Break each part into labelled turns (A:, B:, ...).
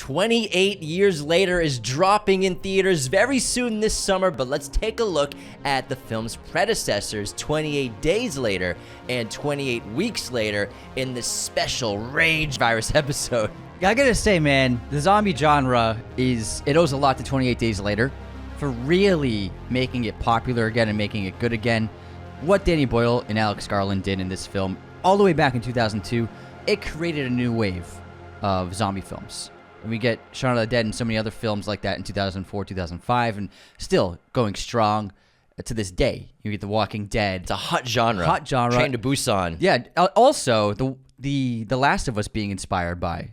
A: 28 Years Later is dropping in theaters very soon this summer, but let's take a look at the film's predecessors, 28 Days Later and 28 Weeks Later, in this special Rage Virus episode.
B: I gotta say, man, the zombie genre it owes a lot to 28 Days Later for really making it popular again and making it good again. What Danny Boyle and Alex Garland did in this film, all the way back in 2002, it created a new wave of zombie films. And we get Shaun of the Dead and so many other films like that in 2004, 2005, and still going strong to this day. You get The Walking Dead.
A: It's a hot genre. Train to Busan.
B: Yeah. Also, the Last of Us being inspired by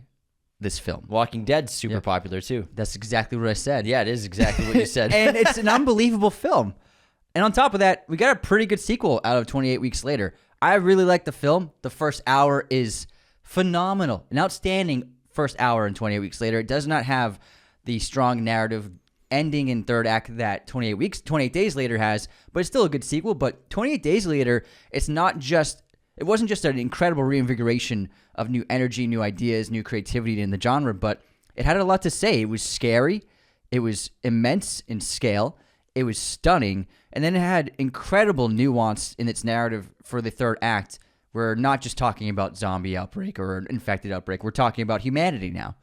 B: this film.
A: Walking Dead's super popular too.
B: That's exactly what I said.
A: Yeah, it is exactly what you said.
B: And it's an unbelievable film. And on top of that, we got a pretty good sequel out of 28 Weeks Later. I really like the film. The first hour is phenomenal. An outstanding first hour in 28 Weeks Later. It does not have the strong narrative ending in third act that 28 Days Later has, but it's still a good sequel. But 28 Days Later, it wasn't just an incredible reinvigoration of new energy, new ideas, new creativity in the genre, but it had a lot to say. It was scary. It was immense in scale. It was stunning. And then it had incredible nuance in its narrative for the third act. We're not just talking about zombie outbreak or infected outbreak. We're talking about humanity now.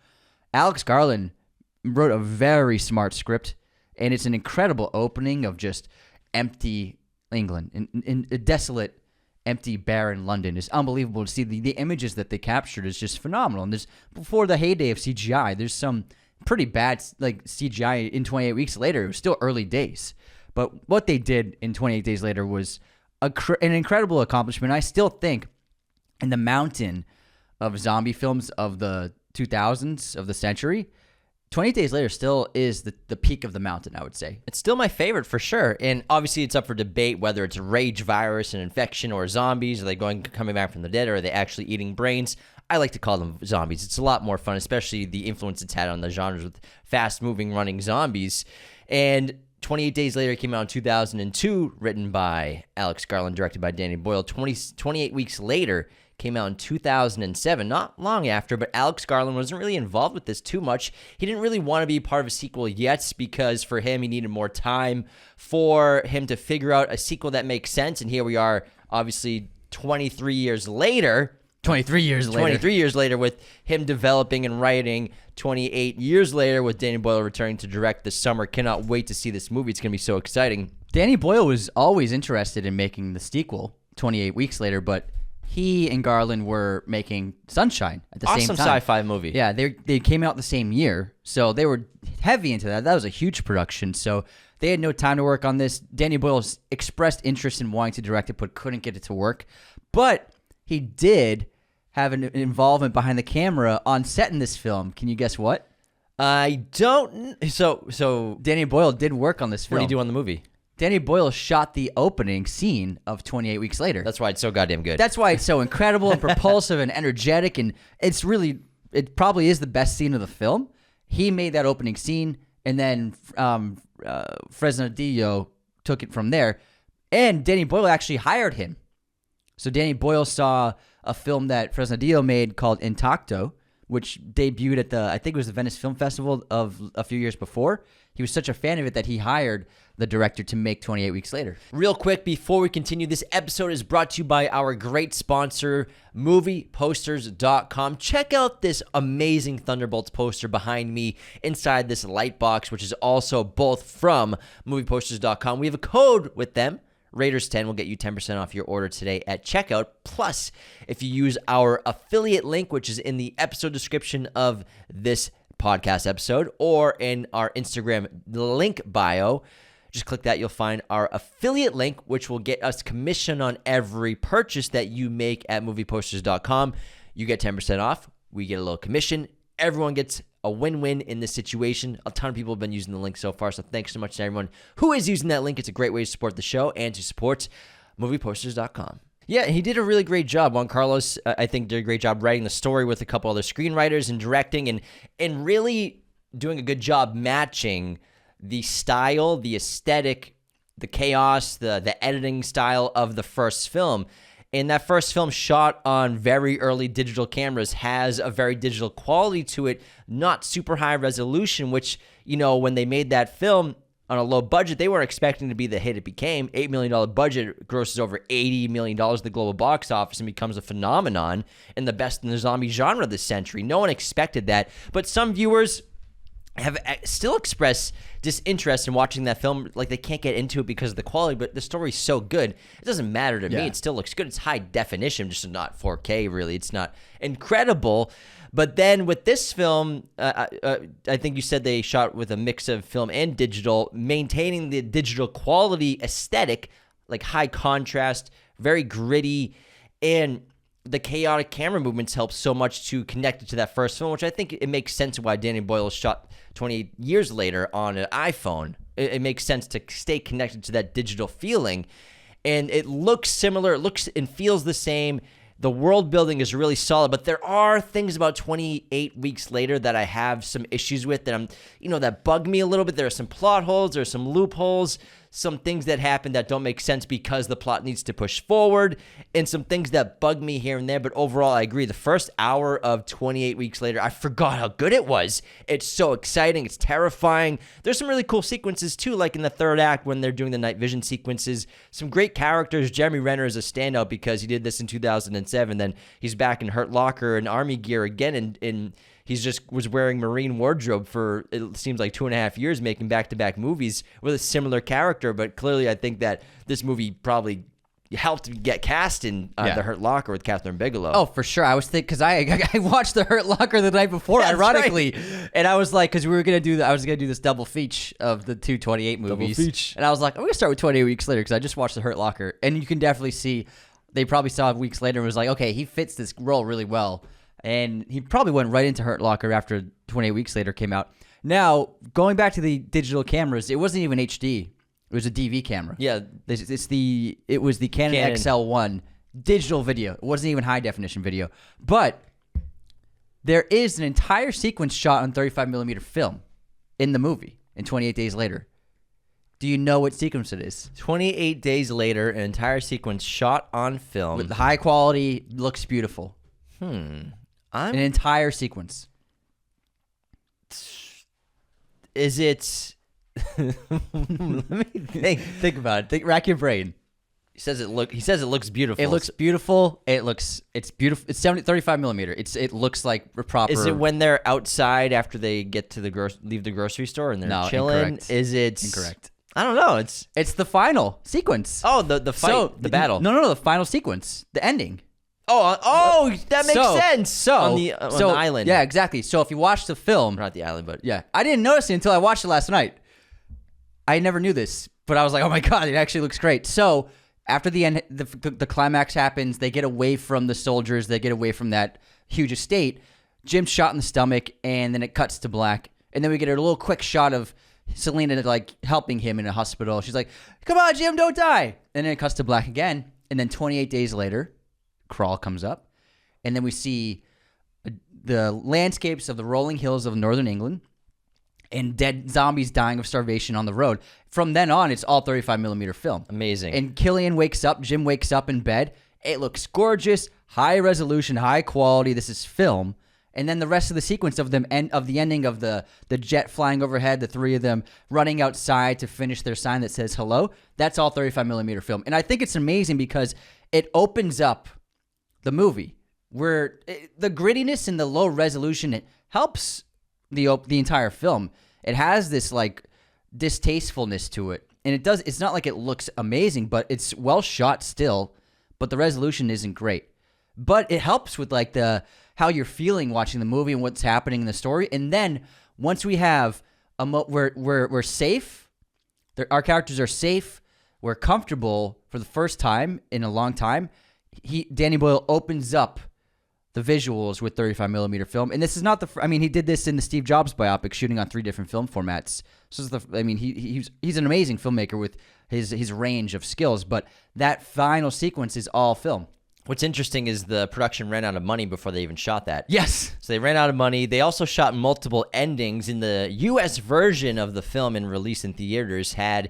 B: Alex Garland wrote a very smart script, and it's an incredible opening of just empty England, in a desolate, empty, barren London. It's unbelievable to see. The images that they captured is just phenomenal. And there's, before the heyday of CGI, there's some pretty bad CGI in 28 Weeks Later. It was still early days. But what they did in 28 Days Later was an incredible accomplishment. I still think in the mountain of zombie films of the 2000s of the century, 28 Days Later still is the peak of the mountain, I would say.
A: It's still my favorite for sure. And obviously it's up for debate whether it's a rage virus, an infection, or zombies. Are they coming back from the dead, or are they actually eating brains? I like to call them zombies. It's a lot more fun, especially the influence it's had on the genres with fast-moving, running zombies. And 28 Days Later came out in 2002, written by Alex Garland, directed by Danny Boyle. 28 Weeks Later came out in 2007, not long after, but Alex Garland wasn't really involved with this too much. He didn't really want to be part of a sequel yet, because for him, he needed more time for him to figure out a sequel that makes sense. And here we are, obviously, 23 years later, with him developing and writing. 28 Years Later with Danny Boyle returning to direct this summer. Cannot wait to see this movie. It's going to be so exciting.
B: Danny Boyle was always interested in making the sequel, 28 Weeks Later, but he and Garland were making Sunshine at the same time.
A: Awesome sci-fi movie.
B: Yeah, they came out the same year, so they were heavy into that. That was a huge production, so they had no time to work on this. Danny Boyle expressed interest in wanting to direct it, but couldn't get it to work. But he did have an involvement behind the camera on set in this film. Can you guess what?
A: I don't. So
B: Danny Boyle did work on this film.
A: What did he do on the movie?
B: Danny Boyle shot the opening scene of 28 Weeks Later.
A: That's why it's so goddamn good.
B: That's why it's so incredible and propulsive and energetic, and it probably is the best scene of the film. He made that opening scene, and then Fresnadillo took it from there, and Danny Boyle actually hired him. So Danny Boyle saw a film that Fresnadillo made called Intacto, which debuted at I think it was the Venice Film Festival of a few years before. He was such a fan of it that he hired the director to make 28 Weeks Later.
A: Real quick, before we continue, this episode is brought to you by our great sponsor, movieposters.com. Check out this amazing Thunderbolts poster behind me inside this light box, which is also both from movieposters.com. We have a code with them. Raiders10 will get you 10% off your order today at checkout. Plus, if you use our affiliate link, which is in the episode description of this podcast episode or in our Instagram link bio, just click that. You'll find our affiliate link, which will get us commission on every purchase that you make at movieposters.com. You get 10% off. We get a little commission. Everyone gets a win-win in this situation. A ton of people have been using the link so far, so thanks so much to everyone who is using that link. It's a great way to support the show and to support movieposters.com. Yeah, he did a really great job. Juan Carlos, I think, did a great job writing the story with a couple other screenwriters and directing and really doing a good job matching the style, the aesthetic, the chaos, the editing style of the first film. And that first film shot on very early digital cameras has a very digital quality to it, not super high resolution, which, when they made that film on a low budget, they weren't expecting to be the hit it became. $8 million budget grosses over $80 million at the global box office and becomes a phenomenon and the best in the zombie genre this century. No one expected that, but some viewers have still expressed disinterest in watching that film. Like, they can't get into it because of the quality, but the story's so good. It doesn't matter to me. It still looks good. It's high definition, just not 4K, really. It's not incredible. But then with this film, I think you said they shot with a mix of film and digital, maintaining the digital quality aesthetic, like high contrast, very gritty, and the chaotic camera movements help so much to connect it to that first film, which I think it makes sense why Danny Boyle shot 28 years later on an iPhone. It makes sense to stay connected to that digital feeling. And it looks similar. It looks and feels the same. The world building is really solid, but there are things about 28 weeks later that I have some issues with that that bug me a little bit. There are some plot holes, there are some loopholes, some things that happen that don't make sense because the plot needs to push forward, and some things that bug me here and there. But overall, I agree. The first hour of 28 weeks later, I forgot how good it was. It's so exciting. It's terrifying. There's some really cool sequences too, like in the third act when they're doing the night vision sequences. Some great characters. Jeremy Renner is a standout because he did this in 2007. Then he's back in Hurt Locker and Army gear again, and he's just was wearing Marine wardrobe for, it seems like 2.5 years, making back-to-back movies with a similar character. But clearly, I think that this movie probably helped get cast in The Hurt Locker with Catherine Bigelow.
B: Oh, for sure. I was thinking, because I watched The Hurt Locker the night before,
A: That's
B: ironically.
A: right.
B: And I was like, because I was going to do this double feature of the two 28 movies.
A: Double feature.
B: And I was like, I'm going to start with 28 weeks later because I just watched The Hurt Locker. And you can definitely see, they probably saw it weeks later and was like, okay, he fits this role really well. And he probably went right into Hurt Locker after 28 weeks later came out. Now, going back to the digital cameras, it wasn't even HD. It was a DV camera.
A: Yeah.
B: It was the Canon XL1 digital video. It wasn't even high definition video. But there is an entire sequence shot on 35 millimeter film in the movie in 28 Days Later. Do you know what sequence it is?
A: 28 days later, an entire sequence shot on film.
B: With high quality, looks beautiful. An entire sequence.
A: Is it? Let me
B: Think about it. Rack your brain.
A: He says it looks beautiful.
B: It looks beautiful. It's beautiful. It's 35 millimeter. It looks like a proper.
A: Is it when they're outside after they get to leave the grocery store and they're chilling?
B: Incorrect.
A: Is it
B: incorrect?
A: I don't know.
B: It's the final sequence.
A: Oh, the fight, the battle.
B: No, the final sequence, the ending.
A: Oh, that makes sense. On the island.
B: Yeah, exactly. So if you watch the film,
A: not the island, but
B: yeah, I didn't notice it until I watched it last night. I never knew this, but I was like, oh my god, it actually looks great. So after the end, the climax happens. They get away from the soldiers. They get away from that huge estate. Jim's shot in the stomach, and then it cuts to black. And then we get a little quick shot of Selena like helping him in a hospital. She's like, "Come on, Jim, don't die." And then it cuts to black again. And then 28 days later, Crawl comes up, and then we see the landscapes of the rolling hills of northern England and dead zombies dying of starvation on the road. From then on, it's all 35 millimeter film.
A: Amazing.
B: And Jim wakes up in bed. It looks gorgeous, high resolution, high quality. This is film. And then the rest of the sequence of the ending of the jet flying overhead, the three of them running outside to finish their sign that says hello, that's all 35 millimeter film. And I think it's amazing because it opens up the movie where the grittiness and the low resolution, it helps the entire film. It has this like distastefulness to it. And it's not like it looks amazing, but it's well shot still, but the resolution isn't great. But it helps with like how you're feeling watching the movie and what's happening in the story. And then once we have we're safe, our characters are safe, we're comfortable for the first time in a long time. Danny Boyle opens up the visuals with 35 millimeter film, and this is not he did this in the Steve Jobs biopic, shooting on 3 different film formats. So he's an amazing filmmaker with his range of skills. But that final sequence is all film.
A: What's interesting is the production ran out of money before they even shot that.
B: Yes.
A: So they ran out of money. They also shot multiple endings. In the U.S. version of the film and released in theaters had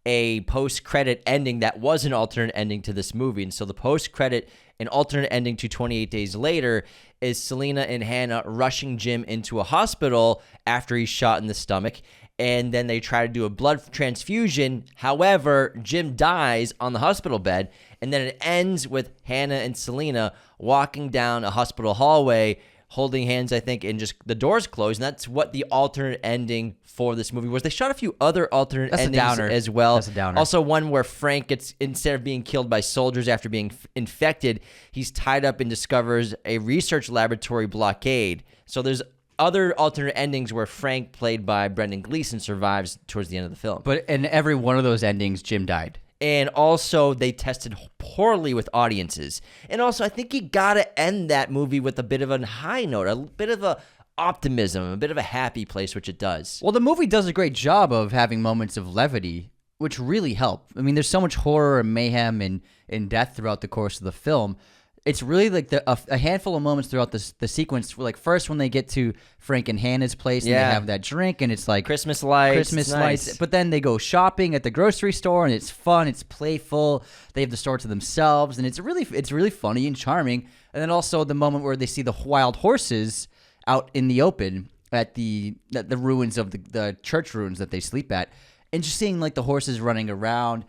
A: a post-credit ending that was an alternate ending to this movie. And so the post-credit and alternate ending to 28 Days Later is Selena and Hannah rushing Jim into a hospital after he's shot in the stomach. And then they try to do a blood transfusion. However, Jim dies on the hospital bed. And then it ends with Hannah and Selena walking down a hospital hallway, holding hands, I think, and just the doors closed. And that's what the alternate ending for this movie was. They shot a few other alternate endings as well.
B: That's a downer.
A: Also, one where Frank gets, instead of being killed by soldiers after being infected, he's tied up and discovers a research laboratory blockade. So there's other alternate endings where Frank, played by Brendan Gleeson, survives towards the end of the film.
B: But in every one of those endings, Jim died.
A: And also, they tested poorly with audiences. And also, I think you gotta end that movie with a bit of a high note, a bit of a optimism, a bit of a happy place, which it does.
B: Well, the movie does a great job of having moments of levity, which really help. I mean, there's so much horror and mayhem and death throughout the course of the film. It's really like a handful of moments throughout the sequence. Like first when they get to Frank and Hannah's place and they have that drink and it's like
A: Christmas lights.
B: Lights. But then they go shopping at the grocery store and it's fun, it's playful. They have the store to themselves and it's really funny and charming. And then also the moment where they see the wild horses out in the open at the ruins of the church ruins that they sleep at, and just seeing like the horses running around.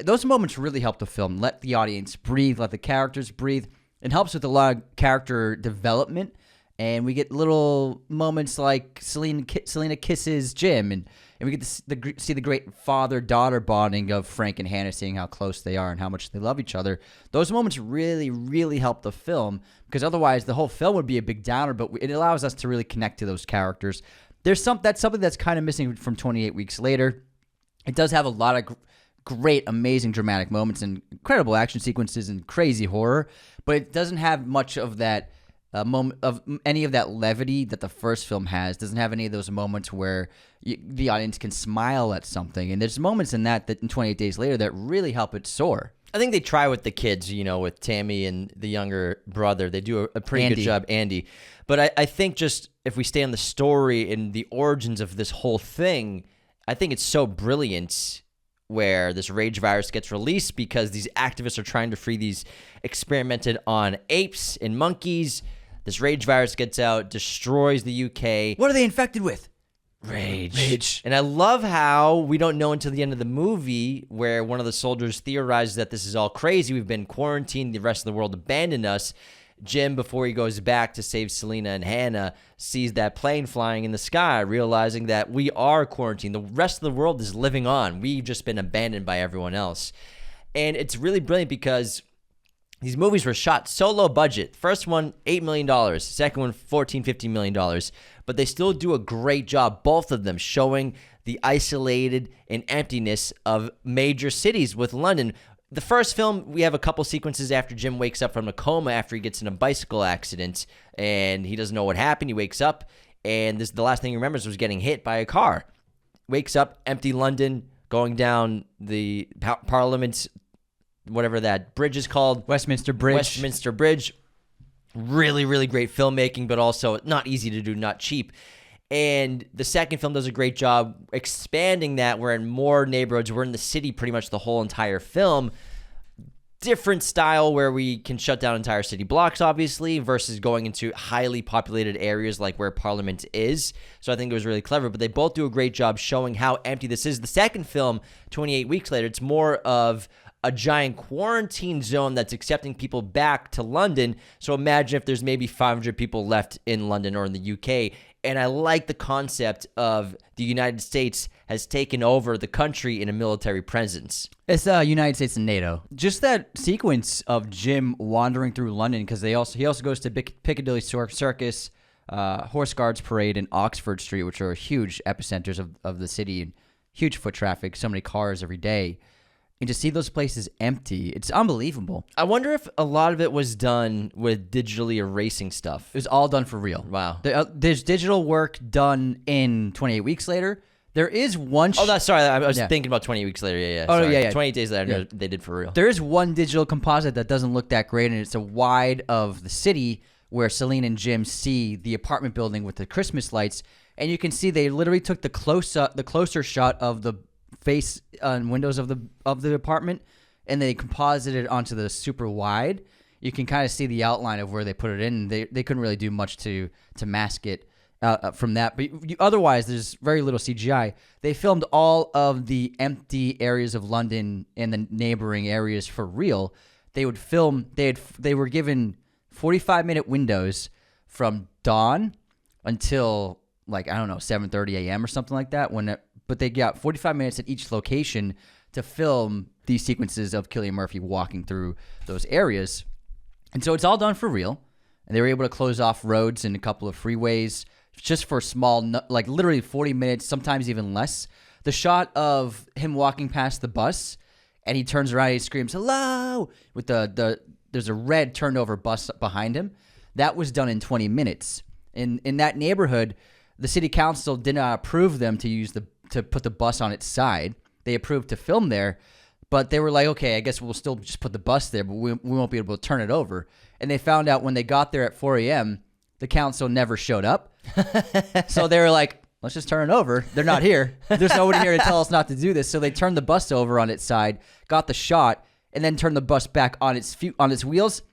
B: Those moments really help the film. Let the audience breathe, let the characters breathe. It helps with a lot of character development, and we get little moments like Selena kisses Jim, and we get to see the great father-daughter bonding of Frank and Hannah, seeing how close they are and how much they love each other. Those moments really, really help the film, because otherwise the whole film would be a big downer, but it allows us to really connect to those characters. That's something that's kind of missing from 28 Weeks Later. It does have a lot of great, amazing, dramatic moments and incredible action sequences and crazy horror, but it doesn't have much of that moment of any of that levity that the first film has. Doesn't have any of those moments where the audience can smile at something. And there's moments in that in 28 Days Later that really help it soar.
A: I think they try with the kids, with Tammy and the younger brother. They do a pretty good job, Andy. But I think just if we stay on the story and the origins of this whole thing, I think it's so brilliant where this rage virus gets released because these activists are trying to free these experimented on apes and monkeys. This rage virus gets out, destroys the UK.
B: What are they infected with?
A: Rage. And I love how we don't know until the end of the movie where one of the soldiers theorizes that this is all crazy. We've been quarantined. The rest of the world abandoned us. Jim, before he goes back to save Selena and Hannah, sees that plane flying in the sky, realizing that we are quarantined. The rest of the world is living on. We've just been abandoned by everyone else. And it's really brilliant because these movies were shot so low budget. First one, $8 million. Second one, $14-15 million. But they still do a great job, both of them, showing the isolated and emptiness of major cities with London. The first film, we have a couple sequences after Jim wakes up from a coma after he gets in a bicycle accident, and he doesn't know what happened. He wakes up, and the last thing he remembers was getting hit by a car. Wakes up, empty London, going down the Parliament, whatever that bridge is called.
B: Westminster Bridge.
A: Really, really great filmmaking, but also not easy to do, not cheap. And the second film does a great job expanding that. We're in more neighborhoods. We're in the city pretty much the whole entire film. Different style where we can shut down entire city blocks, obviously, versus going into highly populated areas like where Parliament is. So I think it was really clever. But they both do a great job showing how empty this is. The second film, 28 Weeks Later, it's more of a giant quarantine zone that's accepting people back to London. So imagine if there's maybe 500 people left in London or in the UK. And I like the concept of the United States has taken over the country in a military presence.
B: It's the United States and NATO. Just that sequence of Jim wandering through London, because he also goes to Piccadilly Circus, Horse Guards Parade, and Oxford Street, which are huge epicenters of the city and huge foot traffic, so many cars every day. And to see those places empty, it's unbelievable.
A: I wonder if a lot of it was done with digitally erasing stuff.
B: It was all done for real.
A: Wow.
B: There's digital work done in 28 Weeks Later. There is one...
A: sorry. I was thinking about 28 Weeks Later. Yeah.
B: Oh,
A: sorry.
B: yeah.
A: 28 Days Later, they did for real.
B: There is one digital composite that doesn't look that great, and it's a wide of the city where Selena and Jim see the apartment building with the Christmas lights, and you can see they literally took the closer shot of the face windows of the apartment, and they composited onto the super wide, you can kind of see the outline of where they put it in. They couldn't really do much to mask it from that. But otherwise, there's very little CGI. They filmed all of the empty areas of London and the neighboring areas for real. They would film. They were given 45-minute windows from dawn until, like, I don't know, 7:30 a.m. or something like that. But they got 45 minutes at each location to film these sequences of Cillian Murphy walking through those areas. And so it's all done for real. And they were able to close off roads and a couple of freeways just for small, like literally 40 minutes, sometimes even less. The shot of him walking past the bus and he turns around and he screams, "Hello!" with there's a red turned over bus behind him. That was done in 20 minutes. In that neighborhood, the city council did not approve them to put the bus on its side. They approved to film there, but they were like, okay, I guess we'll still just put the bus there, but we won't be able to turn it over. And they found out when they got there at 4 a.m., the council never showed up. So they were like, let's just turn it over. They're not here. There's nobody here to tell us not to do this. So they turned the bus over on its side, got the shot, and then turned the bus back on its wheels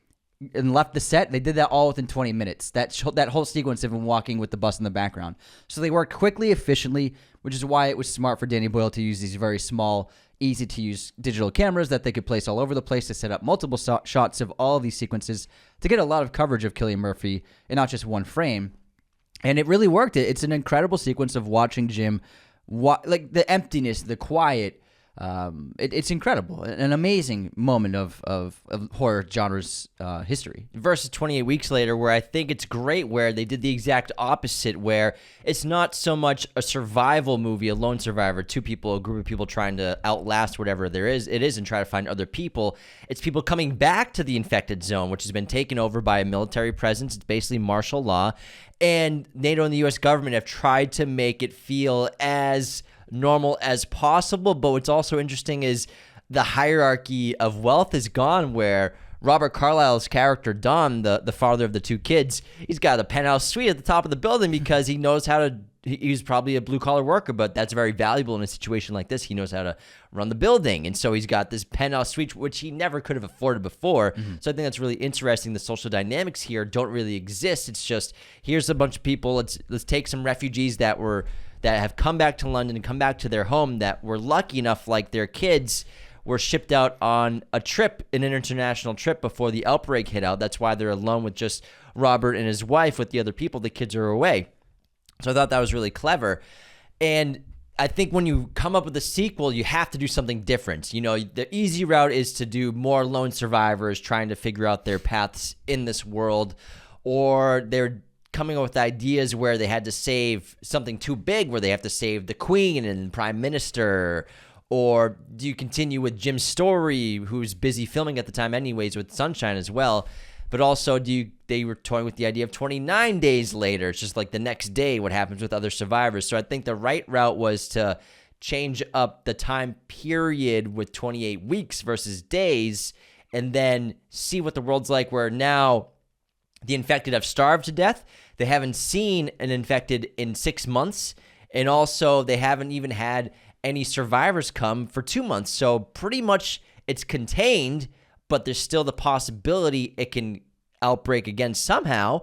B: and left the set. They did that all within 20 minutes. That whole sequence of him walking with the bus in the background. So they worked quickly, efficiently, which is why it was smart for Danny Boyle to use these very small, easy-to-use digital cameras that they could place all over the place to set up multiple shots of all of these sequences to get a lot of coverage of Cillian Murphy in not just one frame. And it really worked. It's an incredible sequence of watching Jim, like the emptiness, the quiet. It's incredible. An amazing moment of horror genre's history.
A: Versus 28 Weeks Later, where I think it's great, where they did the exact opposite, where it's not so much a survival movie, a lone survivor, two people, a group of people trying to outlast whatever it is and try to find other people. It's people coming back to the infected zone, which has been taken over by a military presence. It's basically martial law. And NATO and the U.S. government have tried to make it feel as normal as possible. But what's also interesting is the hierarchy of wealth is gone, where Robert Carlyle's character, Don, the father of the two kids, he's got a penthouse suite at the top of the building because he knows how to, he's probably a blue-collar worker, but that's very valuable in a situation like this. He knows how to run the building. And so he's got this penthouse suite, which he never could have afforded before. Mm-hmm. So I think that's really interesting. The social dynamics here don't really exist. It's just, here's a bunch of people. Let's take some refugees that have come back to London and come back to their home that were lucky enough, like their kids, were shipped out on a trip, an international trip, before the outbreak hit out. That's why they're alone with just Robert and his wife. With the other people, the kids are away. So I thought that was really clever. And I think when you come up with a sequel, you have to do something different. You know, the easy route is to do more lone survivors trying to figure out their paths in this world, or they're coming up with ideas where they had to save something too big, where they have to save the Queen and Prime Minister. Or do you continue with Jim's story, who's busy filming at the time anyways with Sunshine as well? But also, they were toying with the idea of 29 days later. It's just like the next day, what happens with other survivors. So I think the right route was to change up the time period with 28 weeks versus days, and then see what the world's like, where now the infected have starved to death. They haven't seen an infected in 6 months. And also, they haven't even had any survivors come for 2 months. So pretty much it's contained, but there's still the possibility it can outbreak again somehow.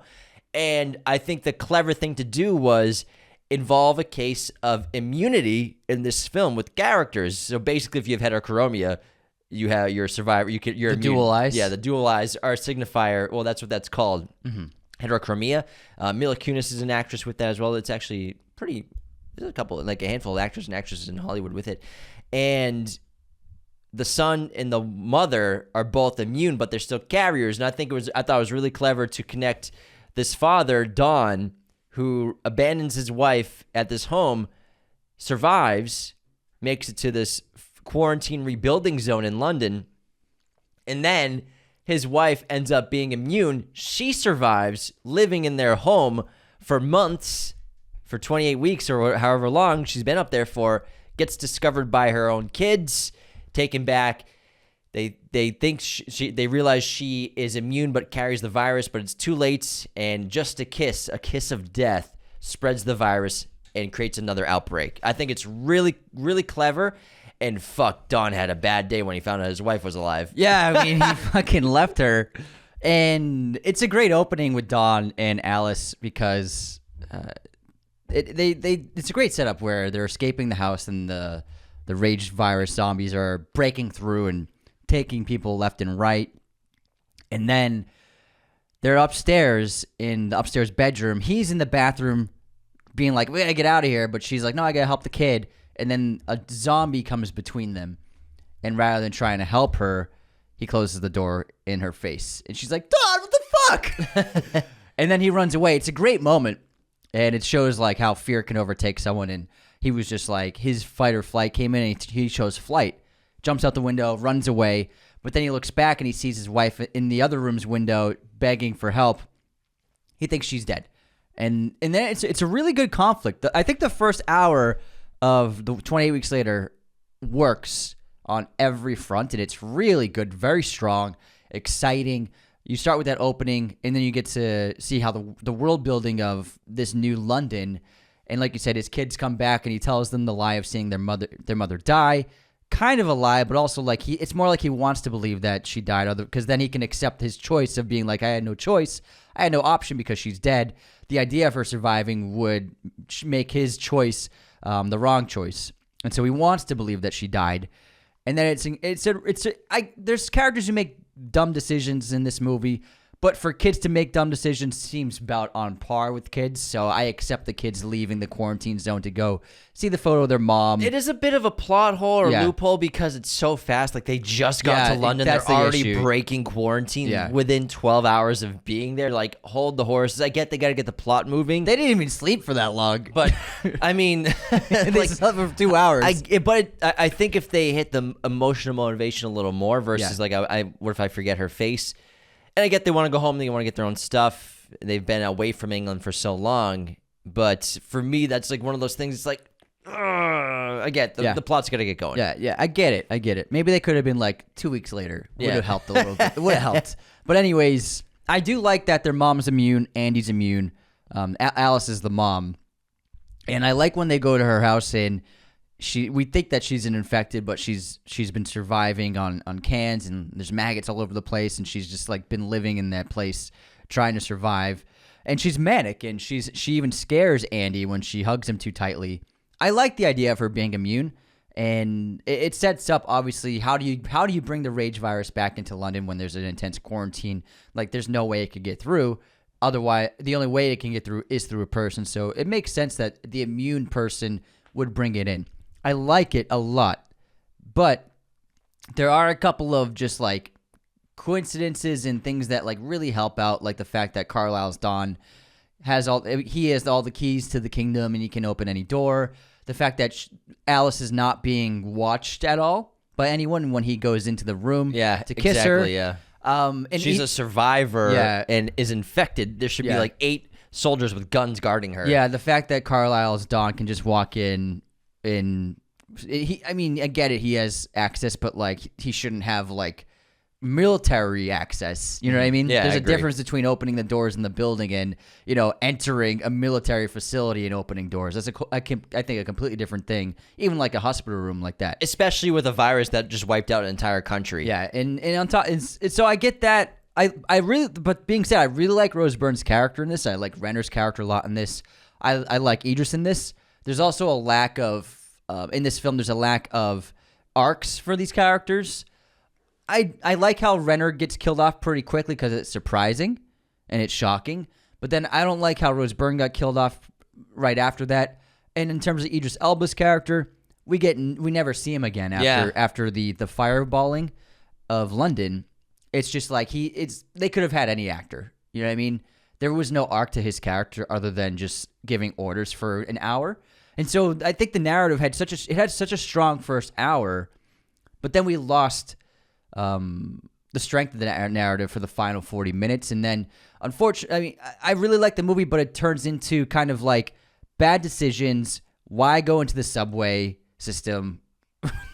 A: And I think the clever thing to do was involve a case of immunity in this film with characters. So basically, if you have heterochromia, you're a survivor. You're
B: the dual eyes.
A: Yeah, the dual eyes are a signifier. Well, that's what that's called. Mm-hmm. Heterochromia. Mila Kunis is an actress with that as well. It's actually pretty. There's a handful of actors and actresses in Hollywood with it. And the son and the mother are both immune, but they're still carriers. And I thought it was really clever to connect this father, Don, who abandons his wife at this home, survives, makes it to this quarantine rebuilding zone in London, and then his wife ends up being immune. She survives, living in their home for months, for 28 weeks or however long she's been up there for, gets discovered by her own kids, taken back. They think they realize she is immune but carries the virus, but it's too late, and just a kiss of death spreads the virus and creates another outbreak. I think it's really, really clever. And fuck, Don had a bad day when he found out his wife was alive.
B: Yeah, I mean, he fucking left her. And it's a great opening with Dawn and Alice because it's a great setup where they're escaping the house and the rage virus zombies are breaking through and taking people left and right. And then they're upstairs in the upstairs bedroom. He's in the bathroom being like, we gotta get out of here. But she's like, no, I gotta help the kid. And then a zombie comes between them. And rather than trying to help her, he closes the door in her face. And she's like, Dawn, what the fuck? And then he runs away. It's a great moment. And it shows like how fear can overtake someone. And he was just like, his fight or flight came in and he chose flight. Jumps out the window, runs away. But then he looks back and he sees his wife in the other room's window begging for help. He thinks she's dead. And then it's a really good conflict. I think the first hour of the 28 Weeks Later works on every front, and it's really good, very strong, exciting. You start with that opening, and then you get to see how the world building of this new London, and like you said, his kids come back, and he tells them the lie of seeing their mother die. Kind of a lie, but also like it's more like he wants to believe that she died, because then he can accept his choice of being like, I had no choice, I had no option because she's dead. The idea of her surviving would make his choice the wrong choice, and so he wants to believe that she died. And then there's characters who make dumb decisions in this movie, but for kids to make dumb decisions seems about on par with kids. So I accept the kids leaving the quarantine zone to go see the photo of their mom.
A: It is a bit of a plot hole or loophole because it's so fast. Like they just got to London. They're already breaking quarantine within 12 hours of being there. Like, hold the horses. I get they got to get the plot moving.
B: They didn't even sleep for that long.
A: But, I mean,
B: they slept for 2 hours.
A: I think if they hit the emotional motivation a little more versus like, what if I forget her face? And I get they want to go home, they want to get their own stuff. They've been away from England for so long. But for me, that's like one of those things. It's like, I get the plot's got to get going.
B: Yeah, I get it. Maybe they could have been like 2 weeks later. Would have helped a little bit. It would have helped. But anyways, I do like that their mom's immune, Andy's immune. Alice is the mom. And I like when they go to her house and we think that she's an infected, but she's been surviving on cans and there's maggots all over the place, and she's just like been living in that place trying to survive. And she's manic, and she even scares Andy when she hugs him too tightly. I like the idea of her being immune, and it sets up obviously how do you bring the rage virus back into London when there's an intense quarantine? Like there's no way it could get through. Otherwise, the only way it can get through is through a person. So it makes sense that the immune person would bring it in. I like it a lot, but there are a couple of just like coincidences and things that like really help out, like the fact that Carlisle's Don has all the keys to the kingdom and he can open any door. The fact that Alice is not being watched at all by anyone when he goes into the room to kiss her.
A: Yeah, and she's a survivor and is infected. There should be like 8 soldiers with guns guarding her.
B: Yeah, the fact that Carlisle's Don can just walk in. I mean, I get it. He has access, but like he shouldn't have like military access. You know what I mean?
A: Yeah,
B: there's
A: I
B: a
A: agree.
B: difference between opening the doors in the building and entering a military facility and opening doors. That's I think a completely different thing. Even like a hospital room like that,
A: especially with a virus that just wiped out an entire country.
B: Yeah, and on top, so I get that. I really, but being said, I really like Rose Byrne's character in this. I like Renner's character a lot in this. I like Idris in this. There's also a lack of, in this film, there's a lack of arcs for these characters. I like how Renner gets killed off pretty quickly because it's surprising and it's shocking. But then I don't like how Rose Byrne got killed off right after that. And in terms of Idris Elba's character, we never see him again after the fireballing of London. It's just like they could have had any actor. You know what I mean? There was no arc to his character other than just giving orders for an hour. And so I think the narrative had such a strong first hour, but then we lost the strength of the narrative for the final 40 minutes. And then, unfortunately, I mean, I really like the movie, but it turns into kind of like bad decisions. Why go into the subway system?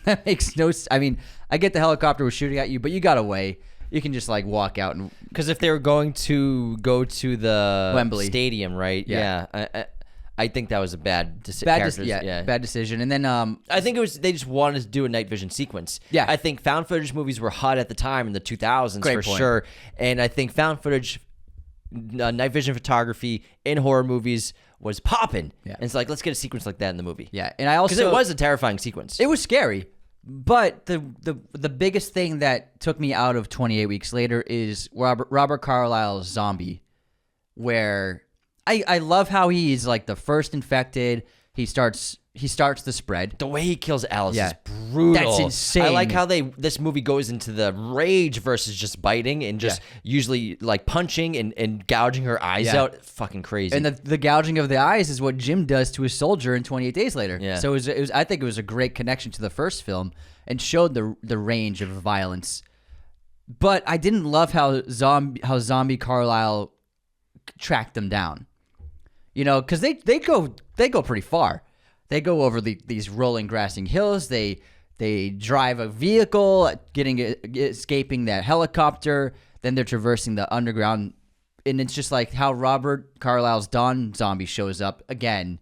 B: That makes no sense. I mean, I get the helicopter was shooting at you, but you got away. You can just like walk out and
A: because if they were going to go to the
B: Wembley
A: Stadium, right?
B: Yeah.
A: I think that was a bad
B: Bad decision. And then
A: I think it was they just wanted to do a night vision sequence.
B: Yeah.
A: I think found footage movies were hot at the time in the 2000s
B: Great
A: for
B: point.
A: sure. And I think found footage, night vision photography in horror movies was popping.
B: Yeah.
A: And it's like, let's get a sequence like that in the movie.
B: yeah, and I also
A: Because it was a terrifying sequence.
B: It was scary, but the biggest thing that took me out of 28 Weeks Later is Robert Carlyle's Zombie, where I love how he's like the first infected. He starts the spread.
A: The way he kills Alice
B: Yeah.
A: is brutal.
B: That's insane.
A: I like how this movie goes into the rage versus just biting and just usually like punching and gouging her eyes
B: Yeah.
A: out. Fucking crazy.
B: And the gouging of the eyes is what Jim does to a soldier in 28 Days Later.
A: Yeah.
B: So it was I think it was a great connection to the first film and showed the range of violence. But I didn't love how Zombie Carlyle tracked them down. You know, because they go pretty far. They go over these rolling grassy hills. They drive a vehicle, escaping that helicopter. Then they're traversing the underground, and it's just like how Robert Carlyle's Dawn Zombie shows up again.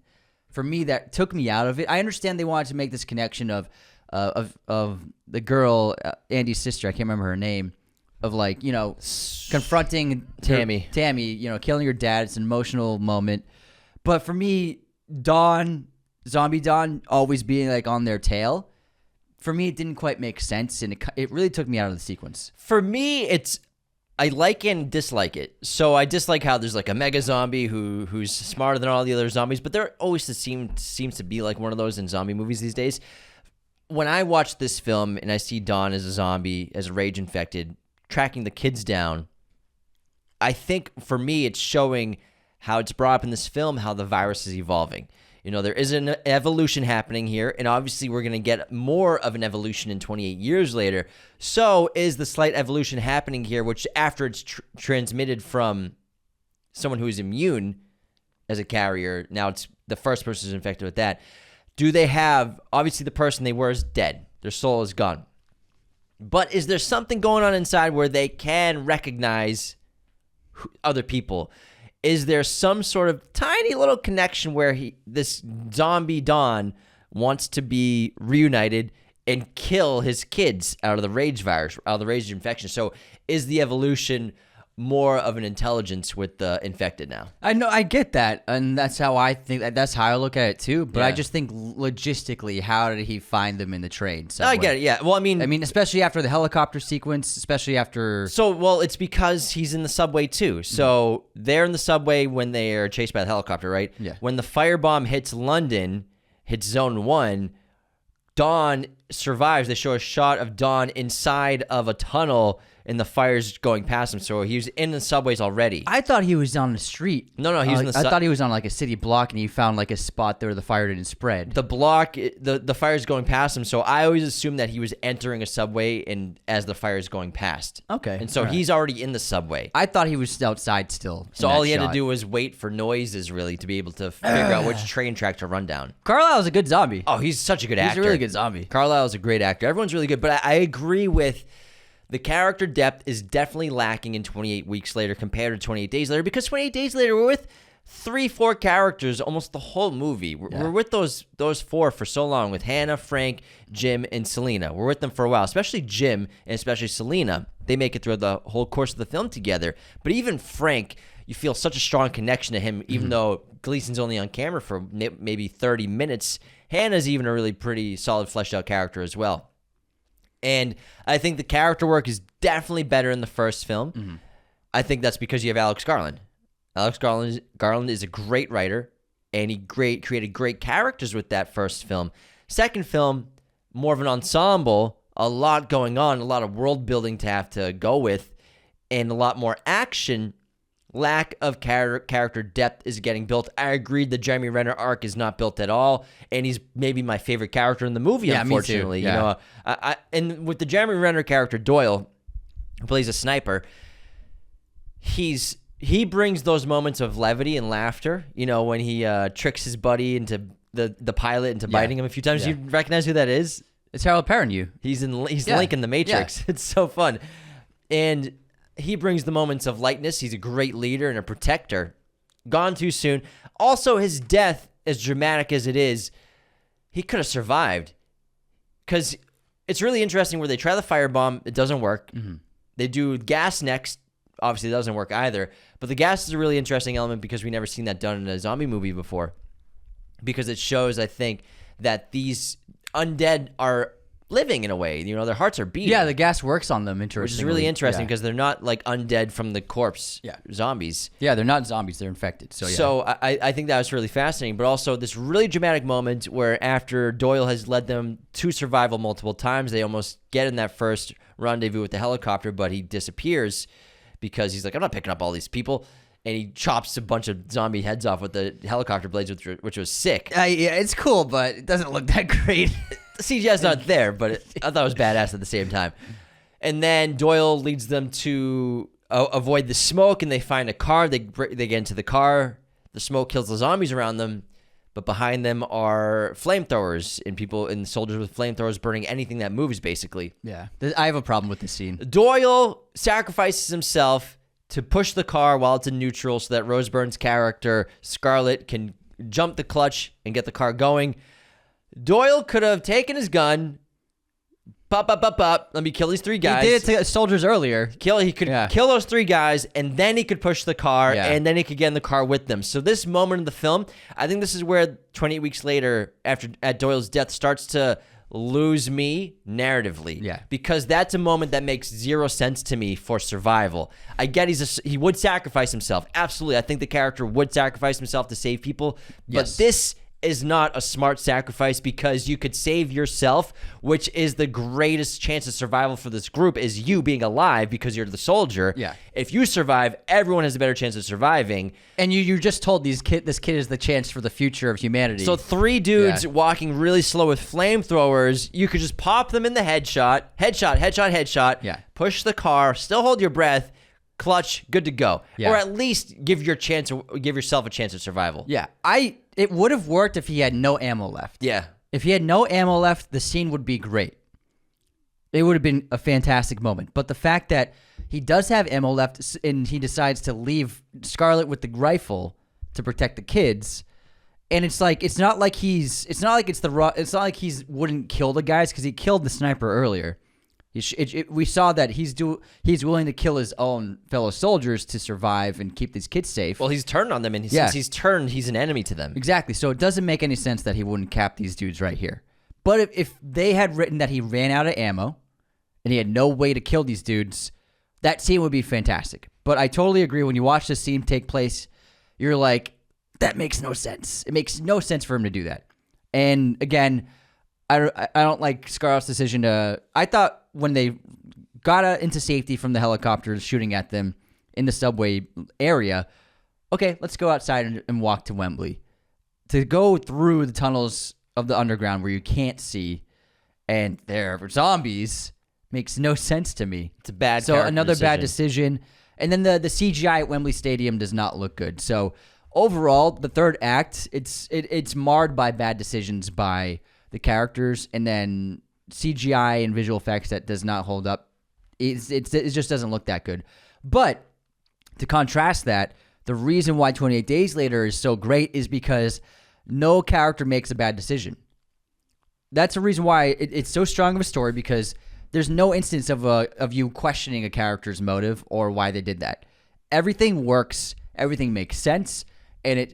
B: For me, that took me out of it. I understand they wanted to make this connection of the girl, Andy's sister. I can't remember her name. Of like, you know, confronting Tammy, you know, killing her dad. It's an emotional moment. But for me, Zombie Dawn always being like on their tail, for me, it didn't quite make sense. And it really took me out of the sequence.
A: For me, I like and dislike it. So I dislike how there's like a mega zombie who's smarter than all the other zombies, but there always seems to be like one of those in zombie movies these days. When I watch this film and I see Dawn as a zombie, as a rage infected, tracking the kids down, I think for me it's showing how it's brought up in this film, how the virus is evolving. You know, there is an evolution happening here, and obviously we're going to get more of an evolution in 28 years later. So is the slight evolution happening here, which after it's transmitted from someone who is immune as a carrier, now it's the first person who's infected with that. Do they have, obviously the person they were is dead. Their soul is gone. But is there something going on inside where they can recognize other people? Is there some sort of tiny little connection where this zombie Dawn wants to be reunited and kill his kids out of the rage virus, out of the rage infection? So is the evolution more of an intelligence with the infected now?
B: I know, I get that, and that's how I think. That's how I look at it too. But
A: Yeah.
B: I just think logistically, how did he find them in the train?
A: I get it. Yeah. Well, I mean,
B: especially after the helicopter sequence, especially after.
A: well, it's because he's in the subway too. So they're in the subway when they are chased by the helicopter, right?
B: Yeah.
A: When the firebomb hits London, hits Zone 1, Dawn survives. They show a shot of Dawn inside of a tunnel and the fire's going past him. So he was in the subways already.
B: I thought he was on the street.
A: No, he was in the
B: I thought he was on like a city block, and he found like a spot there where the fire didn't spread.
A: The block, the fire's going past him. So I always assumed that he was entering a subway and as the fire is going past.
B: Okay.
A: And so
B: all right.
A: he's already in the subway.
B: I thought he was outside still.
A: So
B: in
A: all
B: that
A: he had to
B: shot.
A: do was wait for noises, really, to be able to figure out which train track to run down.
B: Carlisle's a good zombie.
A: Oh, he's such a good actor.
B: He's a really good zombie.
A: Carlisle's a great actor. Everyone's really good, but I agree with the character depth is definitely lacking in 28 Weeks Later compared to 28 Days Later, because 28 Days Later, we're with 3-4 characters almost the whole movie. We're with those four for so long, with Hannah, Frank, Jim, and Selena. We're with them for a while, especially Jim and especially Selena. They make it through the whole course of the film together. But even Frank, you feel such a strong connection to him, even though Gleason's only on camera for maybe 30 minutes. Hannah's even a really pretty solid, fleshed out character as well. And I think the character work is definitely better in the first film. Mm-hmm. I think that's because you have Alex Garland. Alex Garland is a great writer, and he created great characters with that first film. Second film, more of an ensemble, a lot going on, a lot of world building to have to go with, and a lot more action. Lack of character depth is getting built. I agreed the Jeremy Renner arc is not built at all, and he's maybe my favorite character in the movie, unfortunately.
B: Me too. Yeah.
A: You know, and with the Jeremy Renner character Doyle, who plays a sniper, he brings those moments of levity and laughter. You know, when he tricks his buddy into the pilot into biting him a few times.
B: Yeah.
A: You recognize who that is?
B: It's Harold Perrineau.
A: He's Link in the Matrix. Yeah. It's so fun, and he brings the moments of lightness. He's a great leader and a protector. gone too soon. Also, his death, as dramatic as it is, he could have survived. Because it's really interesting where they try the firebomb, it doesn't work. Mm-hmm. They do gas next. Obviously, it doesn't work either. But the gas is a really interesting element because we've never seen that done in a zombie movie before. Because it shows, I think, that these undead are living in a way. You know, their hearts are beating.
B: Yeah, the gas works on them, interestingly.
A: Which is really interesting because they're not like undead from the corpse zombies.
B: Yeah, they're not zombies. They're infected.
A: So I think that was really fascinating. But also this really dramatic moment where after Doyle has led them to survival multiple times, they almost get in that first rendezvous with the helicopter, but he disappears because he's like, I'm not picking up all these people. And he chops a bunch of zombie heads off with the helicopter blades, which was sick.
B: Yeah, it's cool, but it doesn't look that great.
A: The CGI's not there, but I thought it was badass at the same time. And then Doyle leads them to avoid the smoke, and they find a car. They get into the car. The smoke kills the zombies around them, but behind them are flamethrowers and soldiers with flamethrowers burning anything that moves, basically.
B: Yeah, I have a problem with this scene.
A: Doyle sacrifices himself to push the car while it's in neutral so that Rose Byrne's character, Scarlett, can jump the clutch and get the car going. Doyle could have taken his gun, pop, let me kill these three guys.
B: He did it to soldiers earlier.
A: He could kill those three guys, and then he could push the car, and then he could get in the car with them. So this moment in the film, I think this is where 28 weeks later, at Doyle's death, starts to lose me narratively.
B: Yeah.
A: Because that's a moment that makes zero sense to me for survival. I get he would sacrifice himself. Absolutely. I think the character would sacrifice himself to save people. But this is not a smart sacrifice because you could save yourself, which is the greatest chance of survival for this group is you being alive because you're the soldier.
B: Yeah.
A: If you survive, everyone has a better chance of surviving.
B: And you just told this kid is the chance for the future of humanity.
A: So three dudes walking really slow with flamethrowers, you could just pop them in the headshot, push the car, still hold your breath, clutch, good to go. Or at least give yourself a chance of survival.
B: Yeah. It would have worked if he had no ammo left.
A: Yeah.
B: If he had no ammo left, the scene would be great. It would have been a fantastic moment. But the fact that he does have ammo left and he decides to leave Scarlett with the rifle to protect the kids, and it's not like he wouldn't kill the guys because he killed the sniper earlier. We saw that he's willing to kill his own fellow soldiers to survive and keep these kids safe.
A: Well, he's turned on them, and since he's turned, he's an enemy to them.
B: Exactly. So it doesn't make any sense that he wouldn't cap these dudes right here. But if they had written that he ran out of ammo and he had no way to kill these dudes, that scene would be fantastic. But I totally agree. When you watch this scene take place, you're like, that makes no sense. It makes no sense for him to do that. And again, I don't like Scarlett's decision to. I thought when they got into safety from the helicopters shooting at them in the subway area, okay, let's go outside and walk to Wembley. To go through the tunnels of the underground where you can't see and there are zombies makes no sense to me.
A: It's a bad
B: bad decision. And then the CGI at Wembley Stadium does not look good. So overall, the third act, it's marred by bad decisions by the characters, and then CGI and visual effects that does not hold up. It just doesn't look that good. But to contrast that, the reason why 28 Days Later is so great is because no character makes a bad decision. That's the reason why it's so strong of a story, because there's no instance of you questioning a character's motive or why they did that. Everything works, everything makes sense, and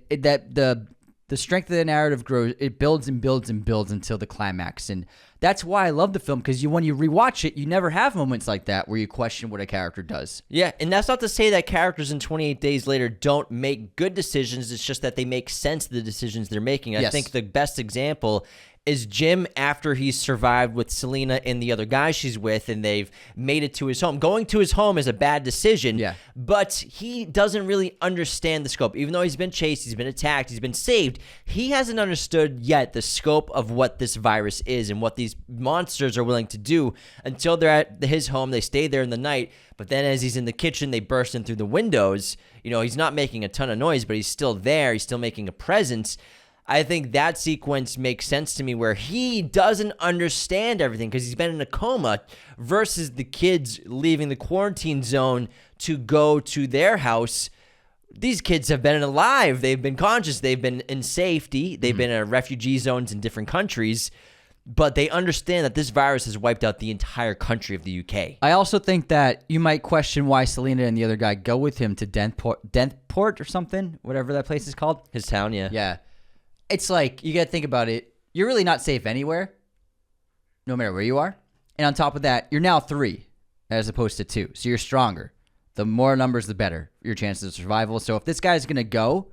B: the strength of the narrative grows. It builds and builds and builds until the climax. And that's why I love the film, because when you rewatch it, you never have moments like that where you question what a character does.
A: Yeah, and that's not to say that characters in 28 Days Later don't make good decisions. It's just that they make sense of the decisions they're making. I think the best example is Jim after he's survived with Selena and the other guy she's with, and they've made it to his home. Going to his home is a bad decision, but he doesn't really understand the scope. Even though he's been chased, he's been attacked, he's been saved, he hasn't understood yet the scope of what this virus is and what these monsters are willing to do until they're at his home. They stay there in the night, but then as he's in the kitchen, they burst in through the windows. You know, he's not making a ton of noise, but he's still there. He's still making a presence. I think that sequence makes sense to me, where he doesn't understand everything because he's been in a coma, versus the kids leaving the quarantine zone to go to their house these kids have been alive. They've been conscious. They've been in safety. They've been in refugee zones in different countries. But they understand that this virus has wiped out the entire country of the UK.
B: I also think that you might question why Selena and the other guy go with him to Denport or something, whatever that place is called.
A: His town, yeah.
B: Yeah. It's like, you got to think about it. You're really not safe anywhere, no matter where you are. And on top of that, you're now 3 as opposed to 2. So you're stronger. The more numbers, the better. Your chances of survival. So if this guy's going to go,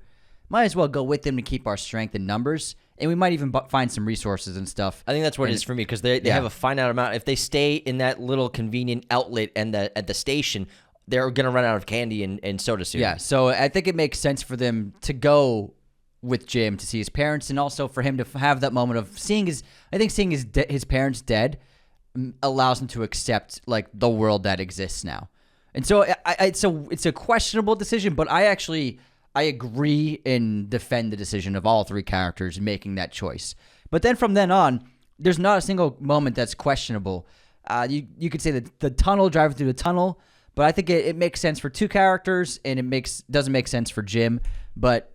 B: might as well go with him to keep our strength in numbers. And we might even find some resources and stuff.
A: I think that's what it is for me, because they have a finite amount. If they stay in that little convenient outlet and at the station, they're going to run out of candy and soda soon.
B: Yeah, so I think it makes sense for them to go with Jim to see his parents, and also for him to have that moment of seeing his parents dead allows him to accept like the world that exists now. And so it's a questionable decision, but I agree and defend the decision of all 3 characters making that choice. But then from then on, there's not a single moment that's questionable. You could say that the tunnel, driving through the tunnel, but I think it makes sense for 2 characters, and doesn't make sense for Jim, but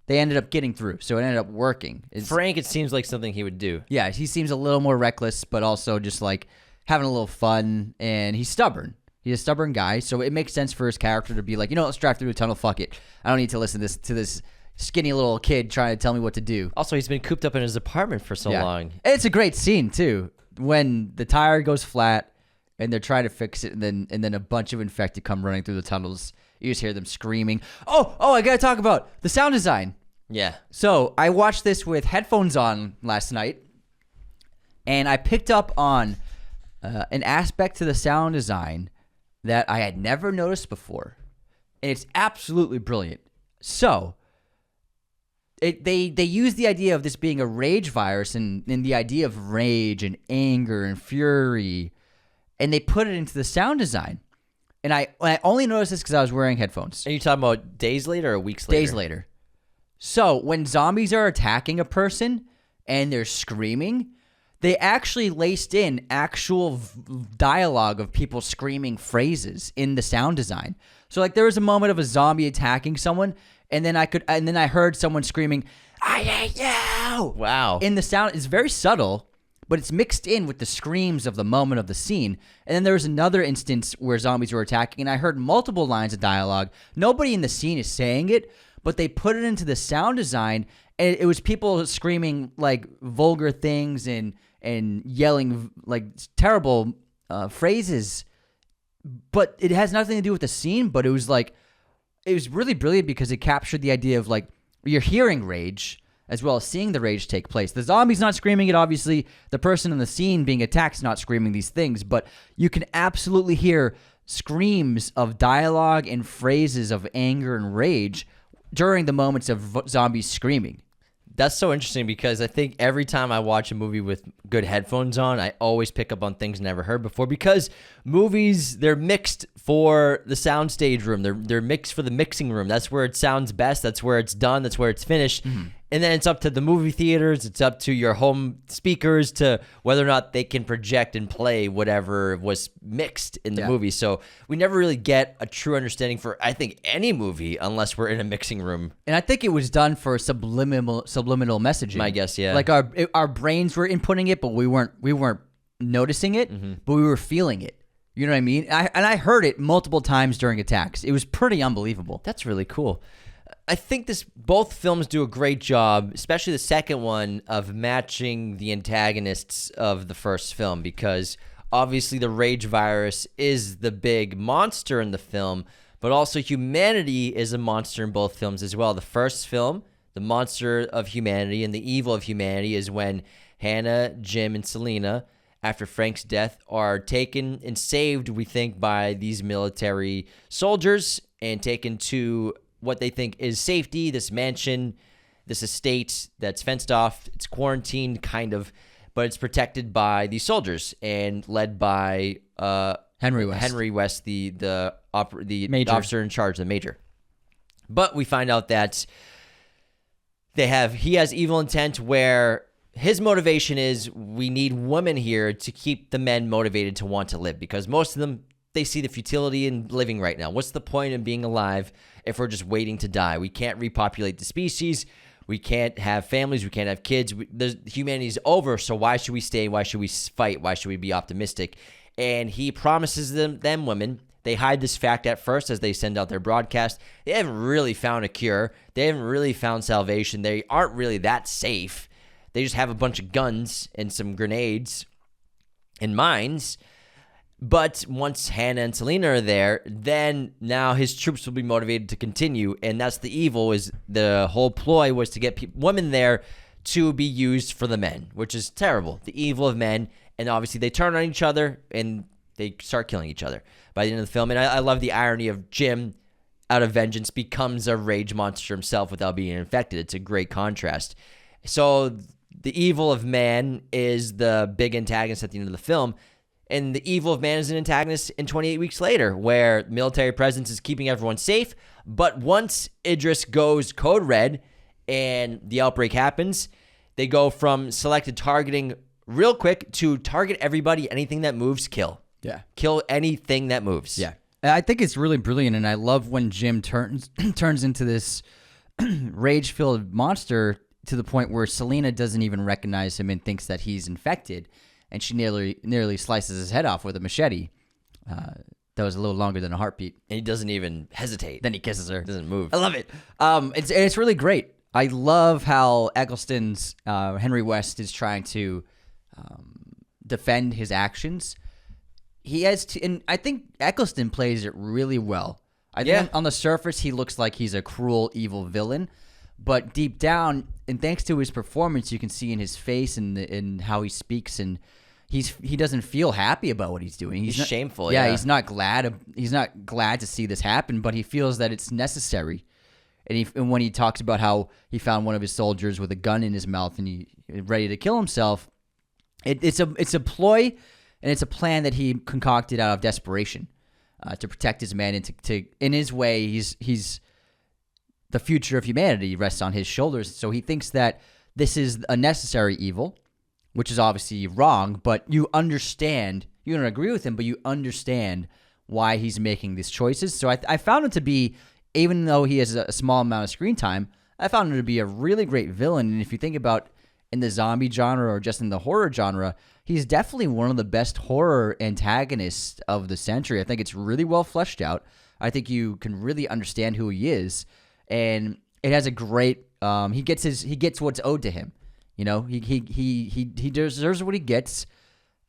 B: they ended up getting through, so it ended up working.
A: Frank, it seems like something he would do.
B: Yeah, he seems a little more reckless, but also just like having a little fun, and he's stubborn. He's a stubborn guy, so it makes sense for his character to be like, let's drive through a tunnel, fuck it. I don't need to listen to this skinny little kid trying to tell me what to do.
A: Also, he's been cooped up in his apartment for so long.
B: And it's a great scene, too, when the tire goes flat, and they're trying to fix it, and then a bunch of infected come running through the tunnels. You just hear them screaming. Oh, I gotta talk about the sound design.
A: Yeah.
B: So I watched this with headphones on last night, and I picked up on an aspect to the sound design that I had never noticed before, and it's absolutely brilliant. So they use the idea of this being a rage virus and the idea of rage and anger and fury, and they put it into the sound design. And I only noticed this because I was wearing headphones.
A: Are you talking about days later or weeks later?
B: Days later. So when zombies are attacking a person and they're screaming, they actually laced in actual dialogue of people screaming phrases in the sound design. So like there was a moment of a zombie attacking someone, and then I heard someone screaming, "I hate you!"
A: Wow.
B: In the sound, it's very subtle, but it's mixed in with the screams of the moment of the scene. And then there was another instance where zombies were attacking, and I heard multiple lines of dialogue. Nobody in the scene is saying it, but they put it into the sound design, and it was people screaming like vulgar things and yelling like terrible phrases. But it has nothing to do with the scene, but it was really brilliant because it captured the idea of like you're hearing rage as well as seeing the rage take place. The zombie's not screaming it, obviously. The person in the scene being attacked is not screaming these things, but you can absolutely hear screams of dialogue and phrases of anger and rage during the moments of zombies screaming.
A: That's so interesting because I think every time I watch a movie with good headphones on, I always pick up on things never heard before, because movies, they're mixed for the soundstage room. They're mixed for the mixing room. That's where it sounds best. That's where it's done. That's where it's finished. Mm-hmm. And then it's up to the movie theaters. It's up to your home speakers to whether or not they can project and play whatever was mixed in the movie. So we never really get a true understanding for, I think, any movie unless we're in a mixing room.
B: And I think it was done for subliminal messaging.
A: My guess, yeah.
B: Like our brains were inputting it, but we weren't noticing it, mm-hmm. but we were feeling it. You know what I mean? I heard it multiple times during attacks. It was pretty unbelievable.
A: That's really cool. I think both films do a great job, especially the second one, of matching the antagonists of the first film, because obviously the rage virus is the big monster in the film, but also humanity is a monster in both films as well. The first film, the monster of humanity and the evil of humanity, is when Hannah, Jim, and Selena, after Frank's death, are taken and saved, we think, by these military soldiers and taken to what they think is safety, this mansion, this estate that's fenced off. It's quarantined, kind of, but it's protected by these soldiers and led by
B: Henry
A: West, the
B: major.
A: officer in charge, the major. But we find out that he has evil intent, where his motivation is, we need women here to keep the men motivated to want to live, because most of them they see the futility in living right now. What's the point of being alive if we're just waiting to die? We can't repopulate the species. We can't have families. We can't have kids. Humanity's over, so why should we stay? Why should we fight? Why should we be optimistic? And he promises them women, they hide this fact at first as they send out their broadcast. They haven't really found a cure. They haven't really found salvation. They aren't really that safe. They just have a bunch of guns and some grenades and mines. But once Hannah and Selena are there, then now his troops will be motivated to continue. And that's the evil, is the whole ploy was to get women there to be used for the men, which is terrible. The evil of men. And obviously they turn on each other and they start killing each other by the end of the film. And I love the irony of Jim, out of vengeance, becomes a rage monster himself without being infected. It's a great contrast. So the evil of man is the big antagonist at the end of the film. And the evil of man is an antagonist in 28 Weeks Later, where military presence is keeping everyone safe. But once Idris goes code red and the outbreak happens, they go from selected targeting real quick to target everybody, anything that moves, kill.
B: Yeah.
A: Kill anything that moves.
B: Yeah. I think it's really brilliant, and I love when Jim turns into this rage-filled monster to the point where Selena doesn't even recognize him and thinks that he's infected, and she nearly slices his head off with a machete. That was a little longer than a heartbeat.
A: And he doesn't even hesitate.
B: Then he kisses her.
A: Doesn't move.
B: I love it. It's really great. I love how Eccleston's Henry West is trying to defend his actions. He has to, and I think Eccleston plays it really well. I think on the surface he looks like he's a cruel, evil villain, but deep down, and thanks to his performance, you can see in his face and in how he speaks, and he doesn't feel happy about what he's doing.
A: He's shameful.
B: Yeah, he's not glad. He's not glad to see this happen, but he feels that it's necessary. And when he talks about how he found one of his soldiers with a gun in his mouth and he ready to kill himself, it's a ploy. And it's a plan that he concocted out of desperation to protect his man. And to in his way, he's the future of humanity rests on his shoulders. So he thinks that this is a necessary evil, which is obviously wrong. But you understand. You don't agree with him, but you understand why he's making these choices. So I found him to be, even though he has a small amount of screen time, I found him to be a really great villain. And if you think about in the zombie genre or just in the horror genre, he's definitely one of the best horror antagonists of the century. I think it's really well fleshed out. I think you can really understand who he is, and it has a great. He gets what's owed to him. You know, he deserves what he gets.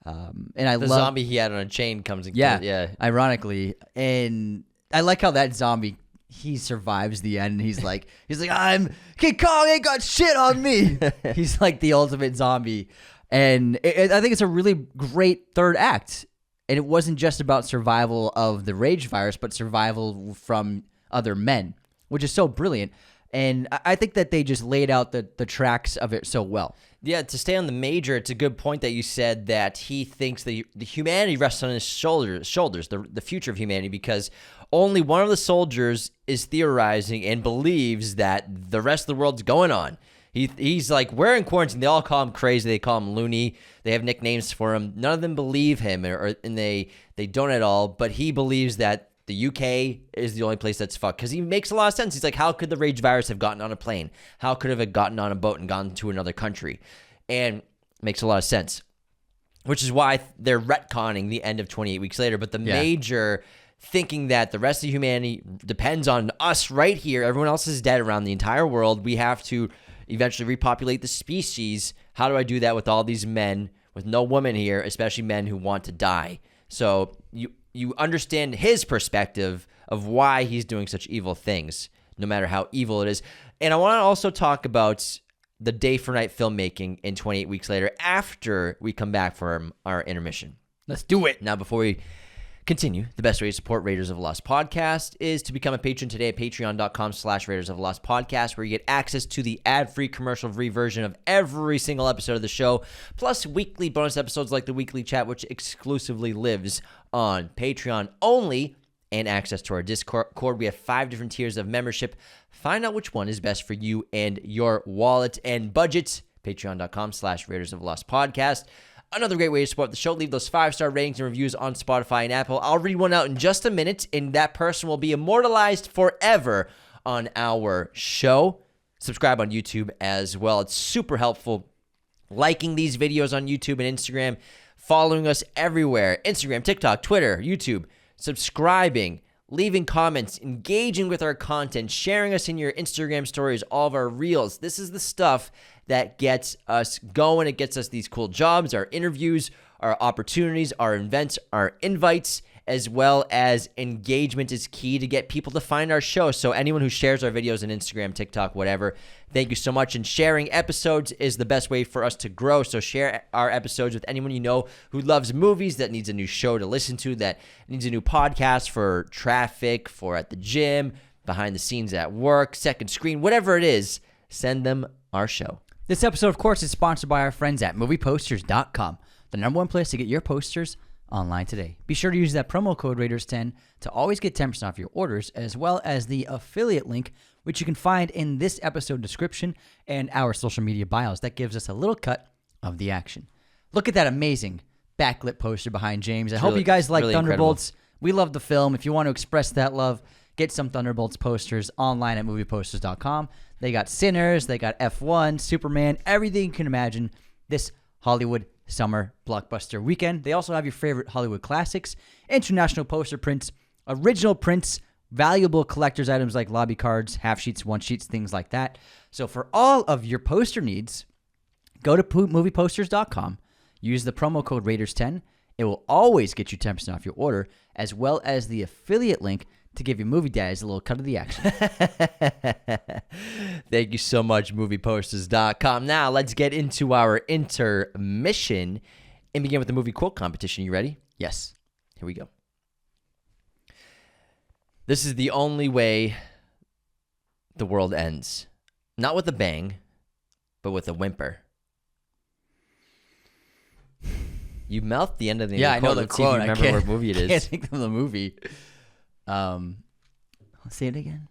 B: And I love
A: the zombie he had on a chain comes and kills. Yeah.
B: Ironically, and I like how that zombie, he survives the end. And he's like, I'm King Kong, ain't got shit on me. He's like the ultimate zombie. And I think it's a really great third act. And it wasn't just about survival of the rage virus, but survival from other men, which is so brilliant. And I think that they just laid out the tracks of it so well.
A: Yeah, to stay on the major, it's a good point that you said that he thinks the humanity rests on his shoulders, the future of humanity, because only one of the soldiers is theorizing and believes that the rest of the world's going on. He's like, we're in quarantine. They all call him crazy. They call him loony. They have nicknames for him. None of them believe him, and they don't at all. But he believes that the UK is the only place that's fucked, because he makes a lot of sense. He's like, how could the rage virus have gotten on a plane? How could it have gotten on a boat and gone to another country? And makes a lot of sense, which is why they're retconning the end of 28 Weeks Later. But the major thinking that the rest of humanity depends on us right here. Everyone else is dead around the entire world. We have to eventually repopulate the species. How do I do that with all these men, with no women here, especially men who want to die? So you understand his perspective of why he's doing such evil things, no matter how evil it is. And I want to also talk about the day for night filmmaking in 28 Weeks Later after we come back from our intermission.
B: Let's do it.
A: Now, before we continue, the best way to support Raiders of the Lost podcast is to become a patron today at patreon.com/Raiders of the Lost podcast, where you get access to the ad-free, commercial-free version of every single episode of the show, plus weekly bonus episodes like the weekly chat, which exclusively lives on Patreon only, and access to our Discord. We have 5 different tiers of membership. Find out which one is best for you and your wallet and budget. Patreon.com/Raiders of the Lost podcast. Another great way to support the show, leave those 5-star ratings and reviews on Spotify and Apple. I'll read one out in just a minute, and that person will be immortalized forever on our show. Subscribe on YouTube as well. It's super helpful. Liking these videos on YouTube and Instagram, following us everywhere, Instagram, TikTok, Twitter, YouTube, subscribing, leaving comments, engaging with our content, sharing us in your Instagram stories, all of our reels. This is the stuff that gets us going. It gets us these cool jobs, our interviews, our opportunities, our events, our invites, as well as engagement is key to get people to find our show. So anyone who shares our videos on Instagram, TikTok, whatever, thank you so much. And sharing episodes is the best way for us to grow. So share our episodes with anyone you know who loves movies, that needs a new show to listen to, that needs a new podcast for traffic, for at the gym, behind the scenes at work, second screen, whatever it is, send them our show.
B: This episode, of course, is sponsored by our friends at movieposters.com, the #1 place to get your posters online today. Be sure to use that promo code Raiders10 to always get 10% off your orders, as well as the affiliate link, which you can find in this episode description and our social media bios. That gives us a little cut of the action. Look at that amazing backlit poster behind James. I hope you guys like Thunderbolts. Incredible. We love the film. If you want to express that love, get some Thunderbolts posters online at movieposters.com. They got Sinners, they got F1, Superman, everything you can imagine this Hollywood summer blockbuster weekend. They also have your favorite Hollywood classics, international poster prints, original prints, valuable collector's items like lobby cards, half sheets, one sheets, things like that. So for all of your poster needs, go to movieposters.com, use the promo code Raiders10. It will always get you 10% off your order, as well as the affiliate link to give your movie dads a little cut of the action.
A: Thank you so much, movieposters.com. Now, let's get into our intermission and begin with the movie quote competition. You ready?
B: Yes.
A: Here we go. This is the only way the world ends. Not with a bang, but with a whimper. You mouthed the end of the
B: I know the
A: quote.
B: quote.
A: Let's see if you remember what movie it is.
B: I can't think of the movie. Let's say it again.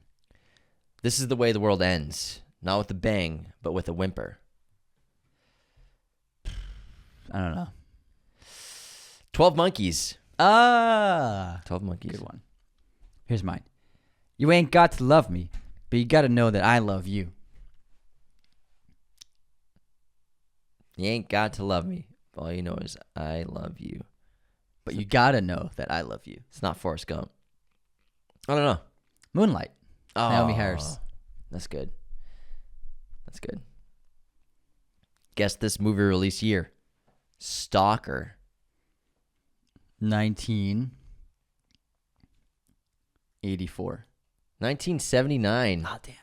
A: This is the way the world ends. Not with a bang, but with a whimper.
B: I don't know.
A: 12 Monkeys.
B: 12
A: Monkeys.
B: Good one. Here's mine. You ain't got to love me, but you got to know that I love you.
A: You ain't got to love me. All you know is I love you.
B: But you got to know that I love you.
A: It's not Forrest Gump. I don't know.
B: Moonlight.
A: Oh,
B: Naomi Harris.
A: That's good. That's good. Guess this movie release year. Stalker.
B: 1984.
A: 1979.
B: Oh, damn.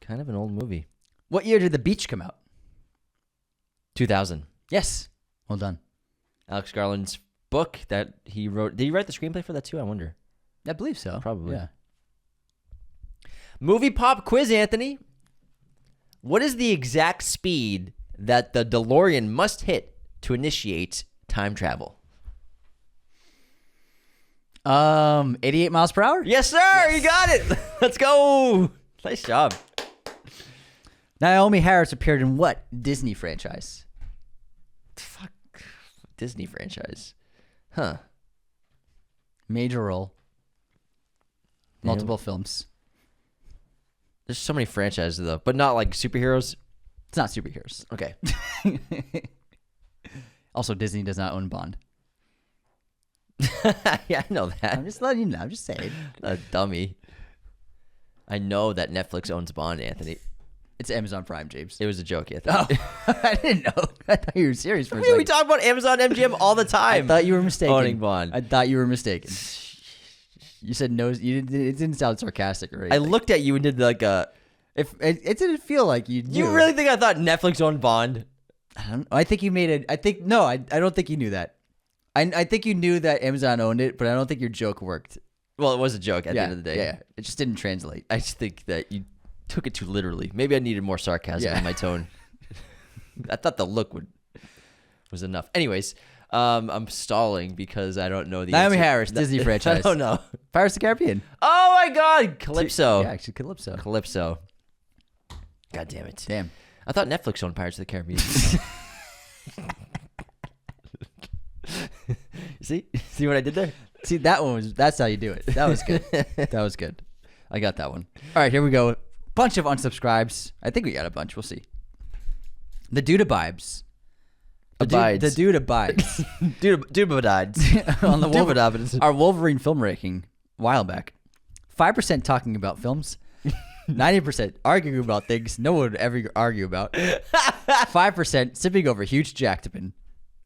A: Kind of an old movie.
B: What year did The Beach come out?
A: 2000.
B: Yes. Well done.
A: Alex Garland's book that he wrote. Did he write the screenplay for that too? I wonder.
B: I believe so.
A: Probably.
B: Yeah.
A: Movie pop quiz, Anthony. What is the exact speed that the DeLorean must hit to initiate time travel?
B: 88 miles per hour?
A: Yes, sir. Yes. You got it. Let's go. Nice job.
B: Naomi Harris appeared in what Disney franchise?
A: Fuck. Disney franchise. Huh.
B: Major role. Multiple films.
A: There's so many franchises, though, but not like superheroes.
B: It's not superheroes.
A: Okay.
B: Also, Disney does not own Bond.
A: Yeah, I know that.
B: I'm just letting you know. I'm just saying.
A: A dummy. I know that Netflix owns Bond, Anthony.
B: It's Amazon Prime, James.
A: It was a joke, Anthony.
B: Oh, I didn't know. I thought you were serious for a second.
A: We talk about Amazon MGM all the time.
B: I thought you were mistaken.
A: Owning Bond.
B: I thought you were mistaken. You said no. You didn't, it didn't sound sarcastic or anything.
A: I looked at you and did like a...
B: If it didn't feel like you knew.
A: You really think I thought Netflix owned Bond?
B: I think you made it. I don't think you knew that. I think you knew that Amazon owned it, but I don't think your joke worked.
A: Well, it was a joke at the end of the day.
B: Yeah, it just didn't translate.
A: I just think that you took it too literally. Maybe I needed more sarcasm in my tone. I thought the look was enough. Anyways, I'm stalling because I don't know the
B: Naomi
A: answer.
B: Harris, Disney franchise.
A: I don't know.
B: Pirates of the Caribbean.
A: Oh my God, Calypso.
B: Yeah, actually, Calypso.
A: Calypso. God damn it.
B: Damn.
A: I thought Netflix owned Pirates of the Caribbean. See what I did there?
B: See, that's how you do it. That was good. That was good. I got that one. All right, here we go. Bunch of unsubscribes. I think we got a bunch. We'll see. The dude abides.
A: Abides.
B: The dude abides.
A: Dude abides.
B: On the
A: Dude abides.
B: our Wolverine film ranking a while back. 5% talking about films. 90% arguing about things no one would ever argue about. 5% sipping over huge Jackdaman.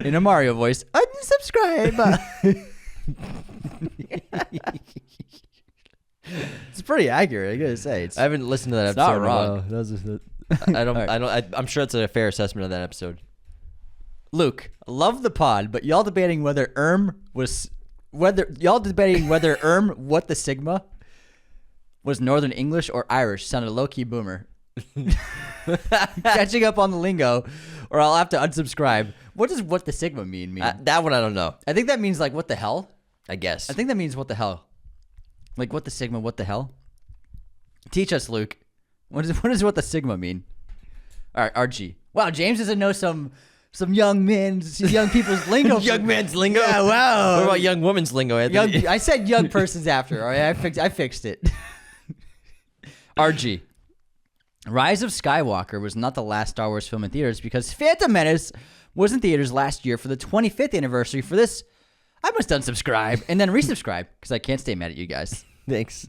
B: In a Mario voice, unsubscribe. It's pretty accurate, I gotta say.
A: I haven't listened to that
B: it's
A: episode.
B: not wrong.
A: That was just I'm sure it's a fair assessment of that episode.
B: Luke, love the pod, but y'all debating whether what the Sigma was Northern English or Irish sounded low-key boomer. Catching up on the lingo, or I'll have to unsubscribe. What does what the Sigma mean?
A: That one I don't know.
B: I think that means like what the hell?
A: I guess.
B: I think that means what the hell. Like what the Sigma, what the hell? Teach us, Luke. What does what the Sigma mean? All right, RG. Wow, James doesn't know some young people's lingo.
A: Young man's lingo?
B: Yeah, wow.
A: What about young woman's lingo, Anthony?
B: I said young person's after. All right, I fixed it. RG. Rise of Skywalker was not the last Star Wars film in theaters because Phantom Menace was in theaters last year for the 25th anniversary. For this, I must unsubscribe and then resubscribe because I can't stay mad at you guys.
A: Thanks.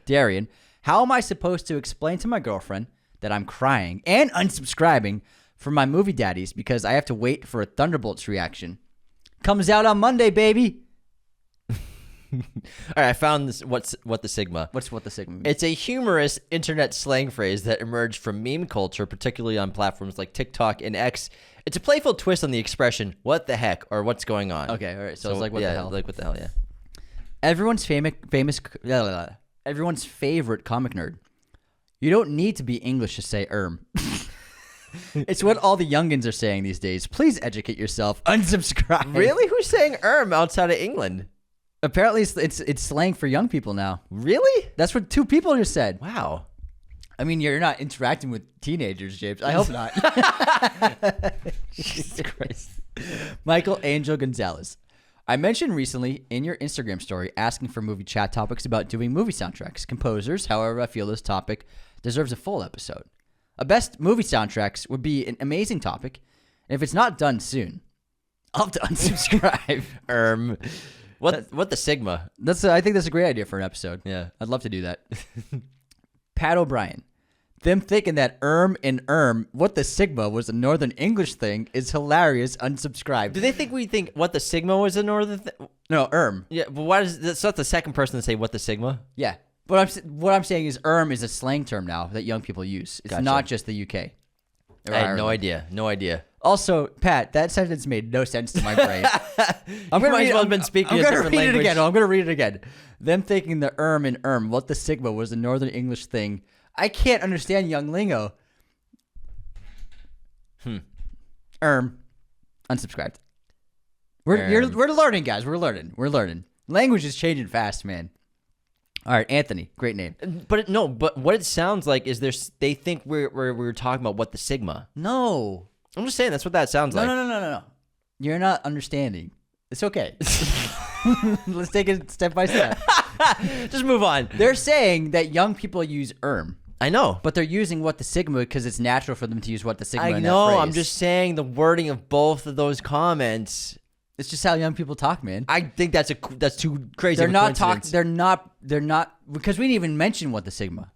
B: Darian, how am I supposed to explain to my girlfriend that I'm crying and unsubscribing from my movie daddies because I have to wait for a Thunderbolts reaction? Comes out on Monday, baby.
A: All right, I found this. What the Sigma?
B: What's what the Sigma mean?
A: It's a humorous internet slang phrase that emerged from meme culture, particularly on platforms like TikTok and X. It's a playful twist on the expression "what the heck" or "what's going on."
B: Okay, all right. So it's like what the hell?
A: Like what the hell? Yeah.
B: Everyone's everyone's favorite comic nerd. You don't need to be English to say It's what all the youngins are saying these days. Please educate yourself. Unsubscribe.
A: Really? Who's saying outside of England?
B: Apparently, it's slang for young people now.
A: Really?
B: That's what two people just said.
A: Wow.
B: I mean, you're not interacting with teenagers, James. I hope not.
A: Jesus Christ.
B: Michael Angel Gonzalez. I mentioned recently in your Instagram story asking for movie chat topics about doing movie soundtracks. Composers, however, I feel this topic deserves a full episode. A best movie soundtracks would be an amazing topic. And if it's not done soon, I'll have to unsubscribe.
A: What the Sigma?
B: I think that's a great idea for an episode.
A: Yeah.
B: I'd love to do that. Pat O'Brien. Them thinking that and what the Sigma was a Northern English thing is hilarious. Unsubscribe.
A: Do they think we think what the Sigma was a northern thing?
B: No,
A: Yeah, but why is that's not the second person to say what the Sigma?
B: Yeah. But what I'm saying is is a slang term now that young people use. It's not just the UK.
A: I had no idea. No idea.
B: Also, Pat, that sentence made no sense to my brain.
A: I'm going to
B: read it again. I'm going to read it again. Them thinking the and what the Sigma was a Northern English thing. I can't understand young lingo. Unsubscribed. We're learning, guys. We're learning. Language is changing fast, man. All right, Anthony, great name.
A: But what it sounds like is they think we're talking about what the Sigma.
B: No.
A: I'm just saying that's what that sounds like.
B: No. You're not understanding. It's okay. Let's take it step by step.
A: Just move on.
B: They're saying that young people use
A: I know.
B: but they're using what the Sigma because it's natural for them to use what the Sigma.
A: I
B: in
A: know.
B: that phrase.
A: I'm just saying the wording of both of those comments.
B: It's just how young people talk, man.
A: I think that's too crazy.
B: They're not talking. They're not because we didn't even mention what the Sigma.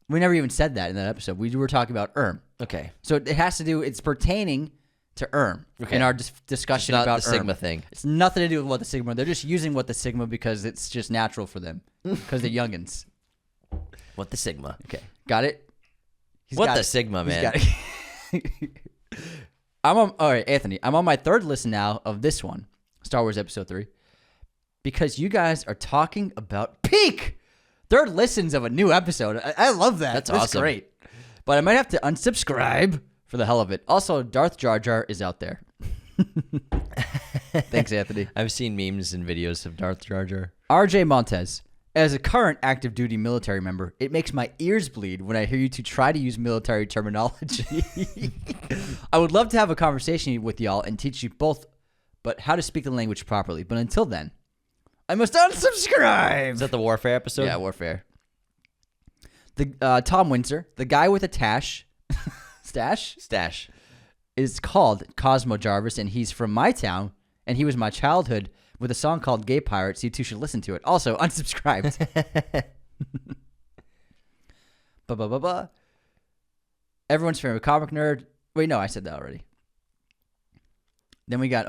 B: We never even said that in that episode. We were talking about
A: Okay.
B: So it has to do. It's pertaining to in our discussion
A: not
B: about
A: the Sigma thing.
B: It's nothing to do with what the Sigma. They're just using what the Sigma because it's just natural for them because they're youngins.
A: What the Sigma?
B: Okay, got it.
A: What the Sigma, man?
B: All right, Anthony. I'm on my third listen now of this one, Star Wars Episode 3, because you guys are talking about peak third listens of a new episode. I love that.
A: That's awesome.
B: Great. But I might have to unsubscribe for the hell of it. Also, Darth Jar Jar is out there. Thanks, Anthony.
A: I've seen memes and videos of Darth Jar Jar.
B: RJ Montez. As a current active duty military member, it makes my ears bleed when I hear you two try to use military terminology. I would love to have a conversation with y'all and teach you both but how to speak the language properly. But until then, I must unsubscribe.
A: Is that the Warfare episode?
B: Yeah, Warfare. The Tom Windsor, the guy with a stash, is called Cosmo Jarvis, and he's from my town, and he was my childhood with a song called Gay Pirates. You two should listen to it. Also, unsubscribed. Everyone's favorite comic nerd. Wait, no, I said that already. Then we got,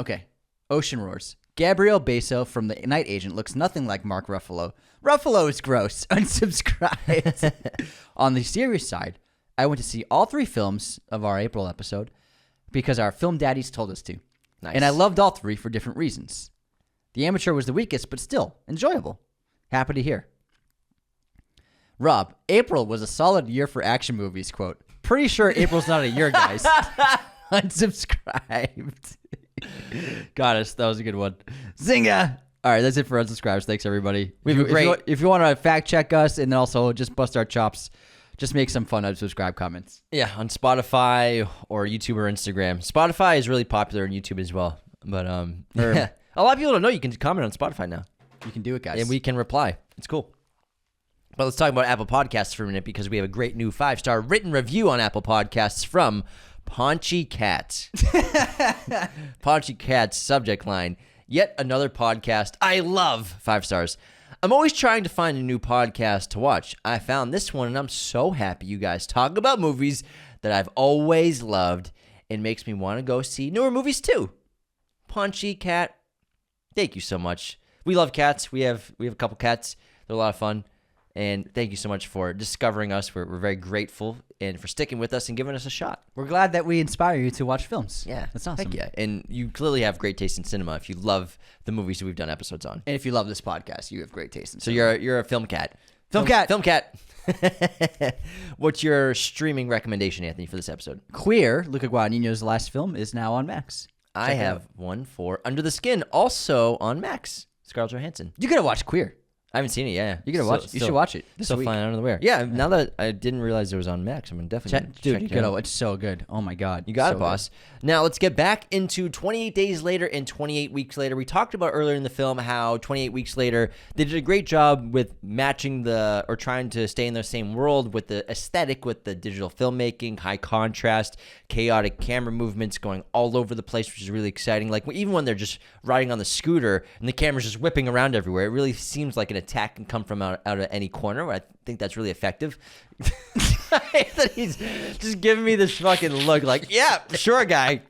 B: Ocean Roars. Gabrielle Basso from The Night Agent looks nothing like Mark Ruffalo. Ruffalo is gross. Unsubscribed. On the serious side, I went to see all 3 films of our April episode because our film daddies told us to.
A: Nice.
B: And I loved all 3 for different reasons. The Amateur was the weakest, but still enjoyable. Happy to hear. Rob, April was a solid year for action movies, quote. Pretty sure April's not a year, guys. Unsubscribed. Got us. That was a good one. Zynga. All right, that's it for unsubscribes. Thanks, everybody. If you want to fact check us and also just bust our chops, just make some fun unsubscribe comments.
A: Yeah, on Spotify or YouTube or Instagram. Spotify is really popular and YouTube as well. But a lot of people don't know you can comment on Spotify now.
B: You can do it, guys.
A: And we can reply. It's cool. But let's talk about Apple Podcasts for a minute because we have a great new 5-star written review on Apple Podcasts from Paunchy Cat. Paunchy Cat's subject line, yet another podcast I love. 5 stars. I'm always trying to find a new podcast to watch. I found this one and I'm so happy you guys talk about movies that I've always loved. It makes me want to go see newer movies too. Paunchy Cat, thank you so much. We love cats. We have a couple cats. They're a lot of fun. And thank you so much for discovering us. We're very grateful and for sticking with us and giving us a shot.
B: We're glad that we inspire you to watch films.
A: Yeah.
B: That's awesome.
A: Heck yeah. And you clearly have great taste in cinema if you love the movies that we've done episodes on.
B: And if you love this podcast, you have great taste in
A: So
B: cinema.
A: you're a film cat.
B: Film cat.
A: What's your streaming recommendation, Anthony, for this episode?
B: Queer, Luca Guadagnino's last film, is now on Max.
A: I have one for Under the Skin, also on Max. Scarlett Johansson.
B: You gotta watch Queer.
A: I haven't seen it. Yeah,
B: You gotta watch it. You should watch it this week.
A: Flying under the wire. Yeah. Now that I didn't realize it was on Max, I'm definitely
B: Dude, you gotta. It's so good. Oh my god,
A: You got
B: so
A: it, boss. Now let's get back into 28 Days Later and 28 Weeks Later. We talked about earlier in the film how 28 Weeks Later, they did a great job with matching or trying to stay in the same world with the aesthetic, with the digital filmmaking, high contrast, chaotic camera movements going all over the place, which is really exciting. Like even when they're just riding on the scooter and the camera's just whipping around everywhere, it really seems like an attack can come from out of any corner. I think that's really effective. He's just giving me this fucking look like, yeah, sure guy.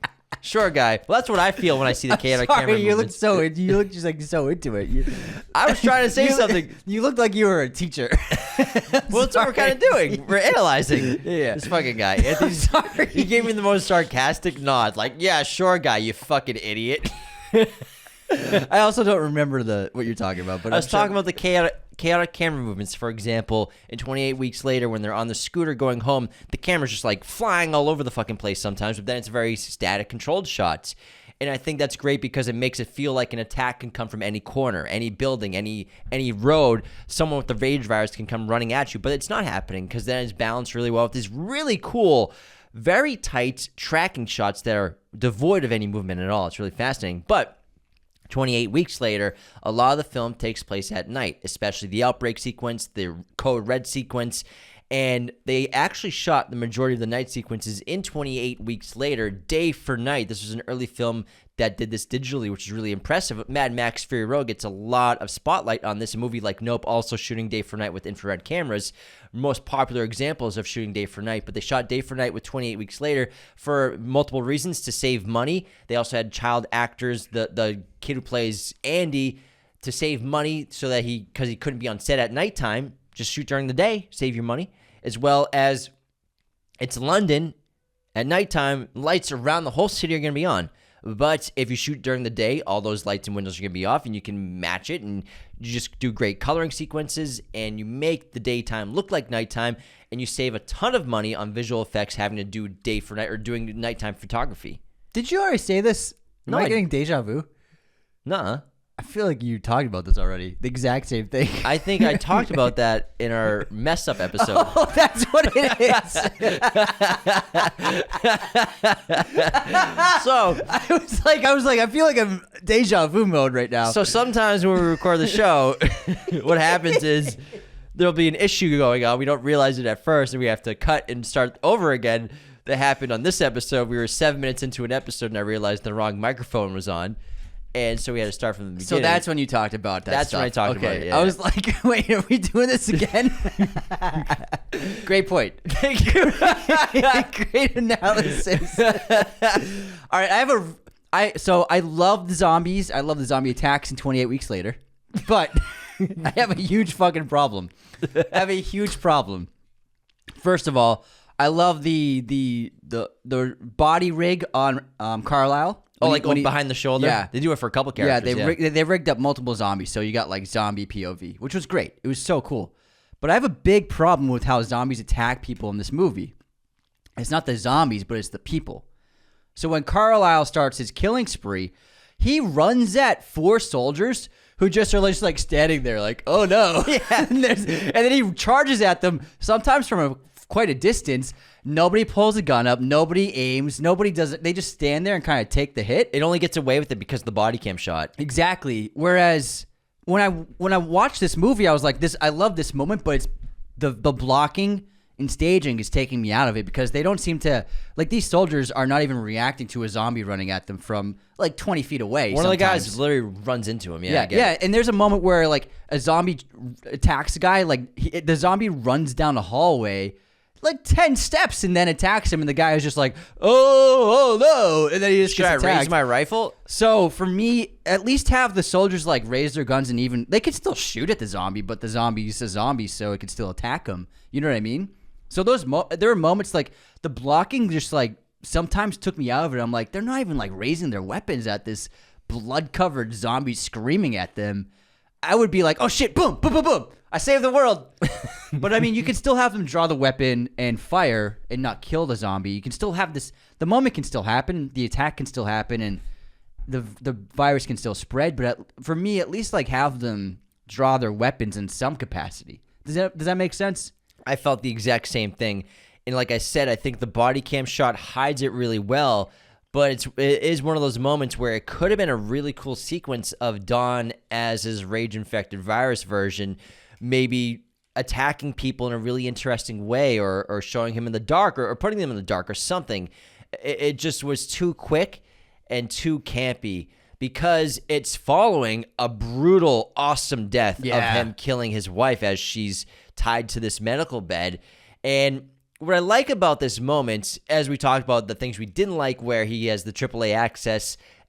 A: Well, that's what I feel when I see the chaotic camera
B: you
A: movements.
B: you look just like so into it.
A: I was trying to say something.
B: You looked like you were a teacher.
A: Well, that's what we're kind of doing. We're analyzing this fucking guy.
B: Sorry.
A: He gave me the most sarcastic nod. Like, yeah, sure guy, you fucking idiot.
B: I also don't remember what you're talking about. But
A: I was talking about the chaotic camera movements. For example, in 28 Weeks Later, when they're on the scooter going home, the camera's just like flying all over the fucking place sometimes, but then it's very static controlled shots. And I think that's great because it makes it feel like an attack can come from any corner, any building, any road. Someone with the rage virus can come running at you, but it's not happening because then it's balanced really well with these really cool, very tight tracking shots that are devoid of any movement at all. It's really fascinating. But 28 Weeks Later, a lot of the film takes place at night, especially the outbreak sequence, the Code Red sequence, and they actually shot the majority of the night sequences in 28 Weeks Later, day for night. This was an early film that did this digitally, which is really impressive. Mad Max Fury Road gets a lot of spotlight on this. A movie like Nope also shooting day for night with infrared cameras. Most popular examples of shooting day for night, but they shot day for night with 28 Weeks Later for multiple reasons: to save money. They also had child actors, the kid who plays Andy, to save money so that because he couldn't be on set at nighttime, just shoot during the day, save your money, as well as it's London at nighttime, lights around the whole city are going to be on. But if you shoot during the day, all those lights and windows are going to be off, and you can match it, and you just do great coloring sequences, and you make the daytime look like nighttime, and you save a ton of money on visual effects having to do day for night or doing nighttime photography.
B: Did you already say this? Am I getting deja vu?
A: Nuh-uh.
B: I feel like you talked about this already. The exact same thing.
A: I think I talked about that in our mess up episode.
B: Oh, that's what it is.
A: So
B: I was like, I feel like I'm deja vu mode right now.
A: So sometimes when we record the show, what happens is there'll be an issue going on. We don't realize it at first, and we have to cut and start over again. That happened on this episode. We were 7 minutes into an episode, and I realized the wrong microphone was on. And so we had to start from the beginning.
B: So that's when you talked about that
A: That's
B: stuff.
A: when I talked about it, yeah.
B: I was like, wait, are we doing this again? Great point. Thank you. Great analysis. All right, so I love the zombies. I love the zombie attacks in 28 Weeks Later. But I have a huge fucking problem. First of all, I love the body rig on Carlisle.
A: Oh, like behind the shoulder?
B: Yeah.
A: They do it for a couple characters.
B: Yeah, they rigged up multiple zombies, so you got like zombie POV, which was great. It was so cool. But I have a big problem with how zombies attack people in this movie. It's not the zombies, but it's the people. So when Carlisle starts his killing spree, he runs at 4 soldiers who just are just like standing there like, oh no. Yeah. and then he charges at them, sometimes from quite a distance. Nobody pulls a gun up. Nobody aims. Nobody does it. They just stand there and kind of take the hit.
A: It only gets away with it because of the body cam shot.
B: Exactly. Whereas when I watched this movie, I was like, I love this moment, but it's the blocking and staging is taking me out of it because they don't seem to, like, these soldiers are not even reacting to a zombie running at them from like 20 feet away.
A: One of the guys literally runs into him.
B: Yeah. And there's a moment where like a zombie attacks a guy, like the zombie runs down a hallway like 10 steps and then attacks him, and the guy is just like, oh no, and then he just gets attacked.
A: Raise my rifle?
B: So for me, at least have the soldiers like raise their guns, and even they could still shoot at the zombie, but the zombie's a zombie, so it could still attack him. You know what I mean? So there are moments like the blocking just like sometimes took me out of it. I'm like, they're not even like raising their weapons at this blood-covered zombie screaming at them. I would be like, oh shit, boom, boom, boom, boom. I saved the world. But I mean, you can still have them draw the weapon and fire and not kill the zombie. You can still have this, the moment can still happen, the attack can still happen, and the virus can still spread. But for me, at least like have them draw their weapons in some capacity. Does that make sense?
A: I felt the exact same thing. And like I said, I think the body cam shot hides it really well. But it is one of those moments where it could have been a really cool sequence of Don as his rage-infected virus version, maybe attacking people in a really interesting way or showing him in the dark or putting them in the dark or something. It just was too quick and too campy because it's following a brutal, awesome death of him killing his wife as she's tied to this medical bed. And what I like about this moment, as we talked about the things we didn't like, where he has the AAA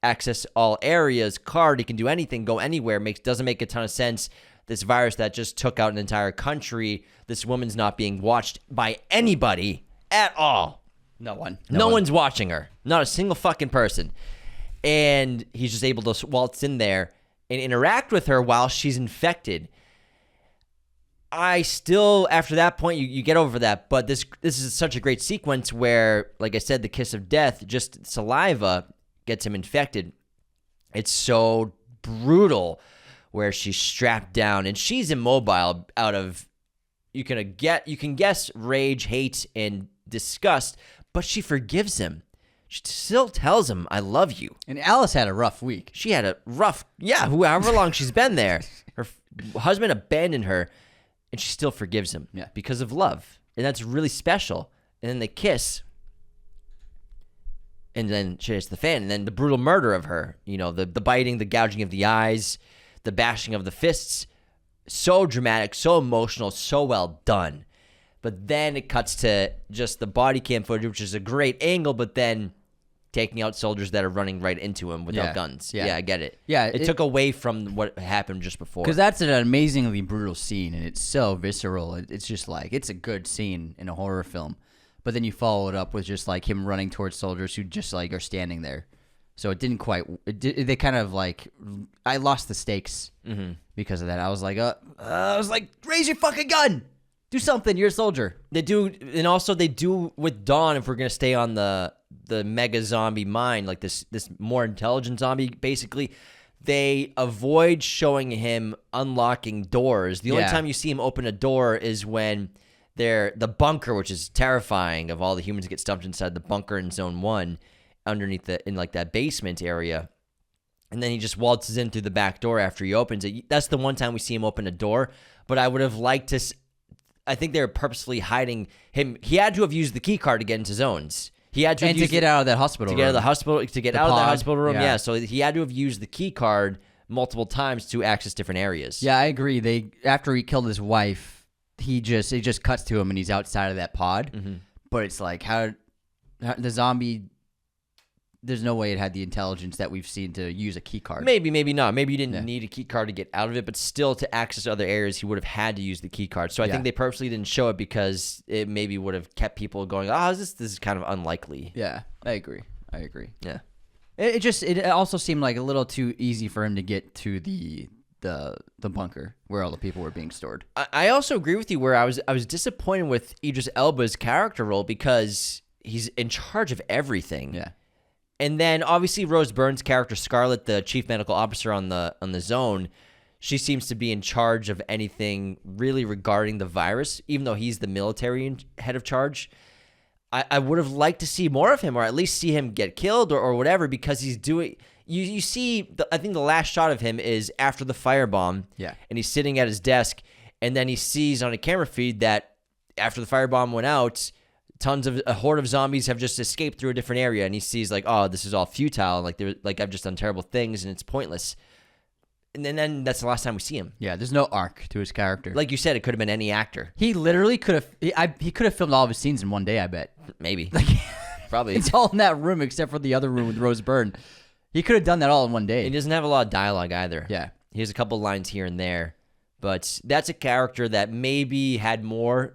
A: access all areas card, he can do anything, go anywhere, doesn't make a ton of sense. This virus that just took out an entire country, this woman's not being watched by anybody at all.
B: No one.
A: No one's watching her. Not a single fucking person. And he's just able to waltz in there and interact with her while she's infected. I still, after that point, you get over that, but this is such a great sequence where, like I said, the kiss of death, just saliva gets him infected. It's so brutal where she's strapped down and she's immobile out of, you can guess rage, hate, and disgust, but she forgives him. She still tells him, I love you.
B: And Alice had a rough week.
A: She had a rough, however long she's been there. Her husband abandoned her. And she still forgives him because of love. And that's really special. And then they kiss. And then she hits the fan. And then the brutal murder of her. You know, the biting, the gouging of the eyes, the bashing of the fists. So dramatic, so emotional, so well done. But then it cuts to just the body cam footage, which is a great angle, but then taking out soldiers that are running right into him without guns. Yeah, I get it.
B: Yeah,
A: it took away from what happened just before.
B: Because that's an amazingly brutal scene, and it's so visceral. It's just like, it's a good scene in a horror film. But then you follow it up with just like him running towards soldiers who just like are standing there. So it didn't quite, they kind of like, I lost the stakes because of that. I was like, raise your fucking gun. Do something. You're a soldier.
A: They do, and also they do with Dawn, if we're going to stay on the mega zombie mind, like this more intelligent zombie, basically, they avoid showing him unlocking doors. The only
B: Yeah.
A: time you see him open a door is when they're the bunker, which is terrifying, of all the humans get stumped inside the bunker in Zone 1 underneath in like that basement area. And then he just waltzes in through the back door after he opens it. That's the one time we see him open a door. But I would have liked to... I think they were purposely hiding him. He had to have used the key card to get into zones. He had to have
B: And to
A: used
B: get out of that hospital
A: to get out of the hospital, to get out of the
B: pod,
A: hospital room.
B: yeah.
A: Yeah, so he had to have used the key card multiple times to access different areas.
B: Yeah, I agree. After he killed his wife, it just cuts to him and he's outside of that pod.
A: Mm-hmm.
B: But it's like how the zombie. There's no way it had the intelligence that we've seen to use a key card.
A: Maybe, maybe not. Maybe you didn't need a key card to get out of it, but still to access other areas, he would have had to use the key card. So I think they purposely didn't show it because it maybe would have kept people going, this is kind of unlikely.
B: Yeah, I agree.
A: Yeah.
B: It also seemed like a little too easy for him to get to the bunker where all the people were being stored.
A: I also agree with you where I was disappointed with Idris Elba's character role because he's in charge of everything.
B: Yeah.
A: And then obviously Rose Byrne's character Scarlett, the chief medical officer on the zone, she seems to be in charge of anything really regarding the virus, even though he's the military head of charge. I would have liked to see more of him, or at least see him get killed or whatever, because he's doing. You see, I think the last shot of him is after the firebomb.
B: Yeah.
A: And he's sitting at his desk, and then he sees on a camera feed that after the firebomb went out, a horde of zombies have just escaped through a different area, and he sees like, oh, this is all futile, like I've just done terrible things and it's pointless. And then that's the last time we see him.
B: Yeah, there's no arc to his character.
A: Like you said, it could have been any actor.
B: He literally could have. He could have filmed all of his scenes in one day. I bet.
A: Maybe.
B: Like,
A: Probably.
B: it's all in that room except for the other room with Rose Byrne. He could have done that all in one day.
A: He doesn't have a lot of dialogue either.
B: Yeah.
A: He has a couple lines here and there, but that's a character that maybe had more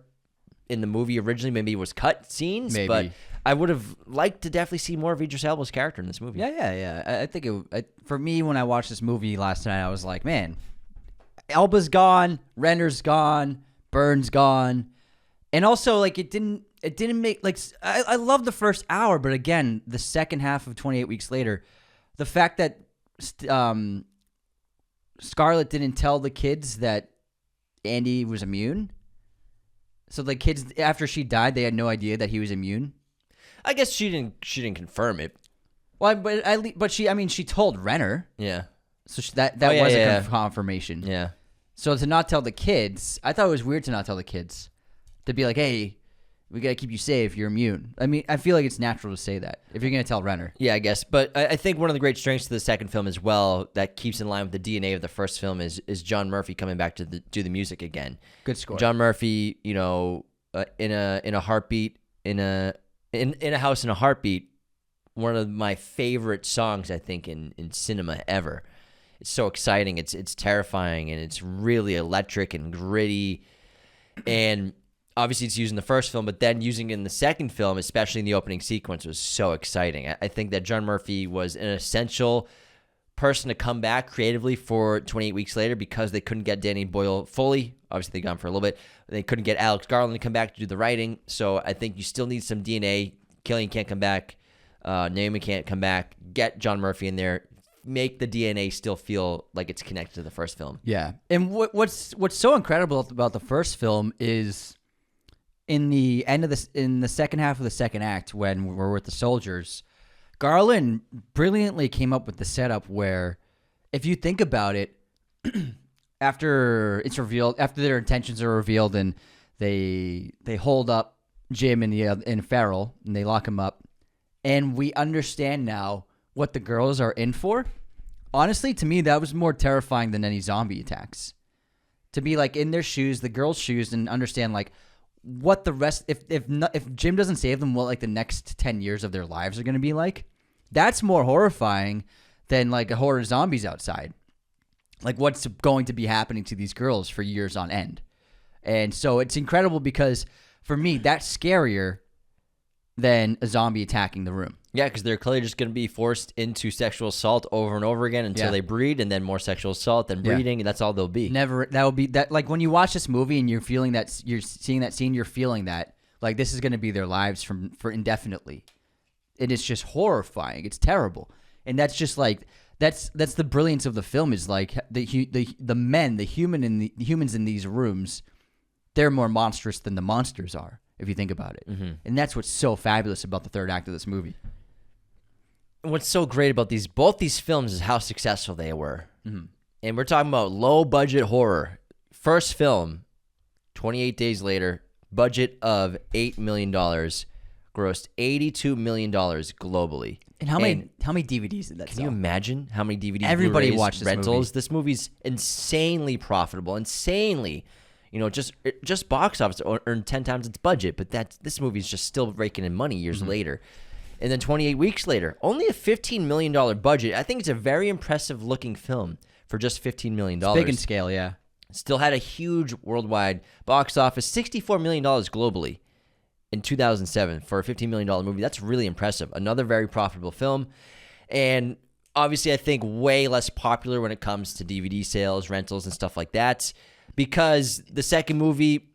A: in the movie originally. Maybe it was cut scenes,
B: Maybe.
A: But I would have liked to definitely see more of Idris Elba's character in this movie.
B: Yeah. I think for me, when I watched this movie last night, I was like, man, Elba's gone, Renner's gone, Byrne's gone, and also like it didn't make like I love the first hour, but again, the second half of 28 Weeks Later, the fact that Scarlett didn't tell the kids that Andy was immune. So the kids, after she died, they had no idea that he was immune.
A: I guess she didn't confirm it.
B: Well, but she told Renner.
A: Yeah.
B: So that was a confirmation.
A: Yeah.
B: So to not tell the kids, I thought it was weird to not tell the kids. To be like, hey, we got to keep you safe. You're immune. I mean, I feel like it's natural to say that if you're going to tell Renner.
A: Yeah, I guess. But I think one of the great strengths of the second film as well that keeps in line with the DNA of the first film is John Murphy coming back to do the music again.
B: Good score.
A: John Murphy, in a heartbeat, in a house in a heartbeat, one of my favorite songs I think in cinema ever. It's so exciting. It's terrifying, and it's really electric and gritty. And obviously it's used in the first film, but then using it in the second film, especially in the opening sequence, was so exciting. I think that John Murphy was an essential person to come back creatively for 28 Weeks Later because they couldn't get Danny Boyle fully. Obviously, they got him for a little bit. They couldn't get Alex Garland to come back to do the writing. So I think you still need some DNA. Killian can't come back. Naomi can't come back. Get John Murphy in there. Make the DNA still feel like it's connected to the first film.
B: Yeah. And what's so incredible about the first film is in the second half of the second act, when we're with the soldiers, Garland brilliantly came up with the setup where, if you think about it, after it's revealed, after their intentions are revealed, and they hold up Jim and Farrell, and they lock him up, and we understand now what the girls are in for. Honestly, to me, that was more terrifying than any zombie attacks. To be like in their shoes, the girls' shoes, and understand like what the rest, if Jim doesn't save them, what like the next 10 years of their lives are going to be like. That's more horrifying than like a horde of zombies outside. Like what's going to be happening to these girls for years on end. And so it's incredible because for me, that's scarier than a zombie attacking the room.
A: Yeah, because they're clearly just going to be forced into sexual assault over and over again until they breed, and then more sexual assault, then breeding, and that's all they'll be.
B: Never. That will be that. Like when you watch this movie and you're feeling that, you're seeing that scene, you're feeling that like this is going to be their lives for indefinitely. And it's just horrifying. It's terrible, and that's just like That's the brilliance of the film is like the humans in these rooms, they're more monstrous than the monsters are, if you think about it.
A: Mm-hmm.
B: And that's what's so fabulous about the third act of this movie.
A: What's so great about both these films is how successful they were.
B: Mm-hmm.
A: And we're talking about low budget horror. First film, 28 Days Later, budget of $8 million, grossed $82 million globally.
B: And how many DVDs did that
A: Can
B: sell?
A: you imagine how many DVDs,
B: Everybody
A: Blu-rays,
B: watched this
A: rentals?
B: movie.
A: This movie's insanely profitable, insanely, just box office earned 10 times its budget, but this movie's just still raking in money years later. And then 28 weeks later, only a $15 million budget. I think it's a very impressive looking film for just $15 million.
B: It's big in scale, yeah.
A: Still had a huge worldwide box office, $64 million globally in 2007 for a $15 million movie. That's really impressive. Another very profitable film. And obviously, I think way less popular when it comes to DVD sales, rentals, and stuff like that. Because the second movie,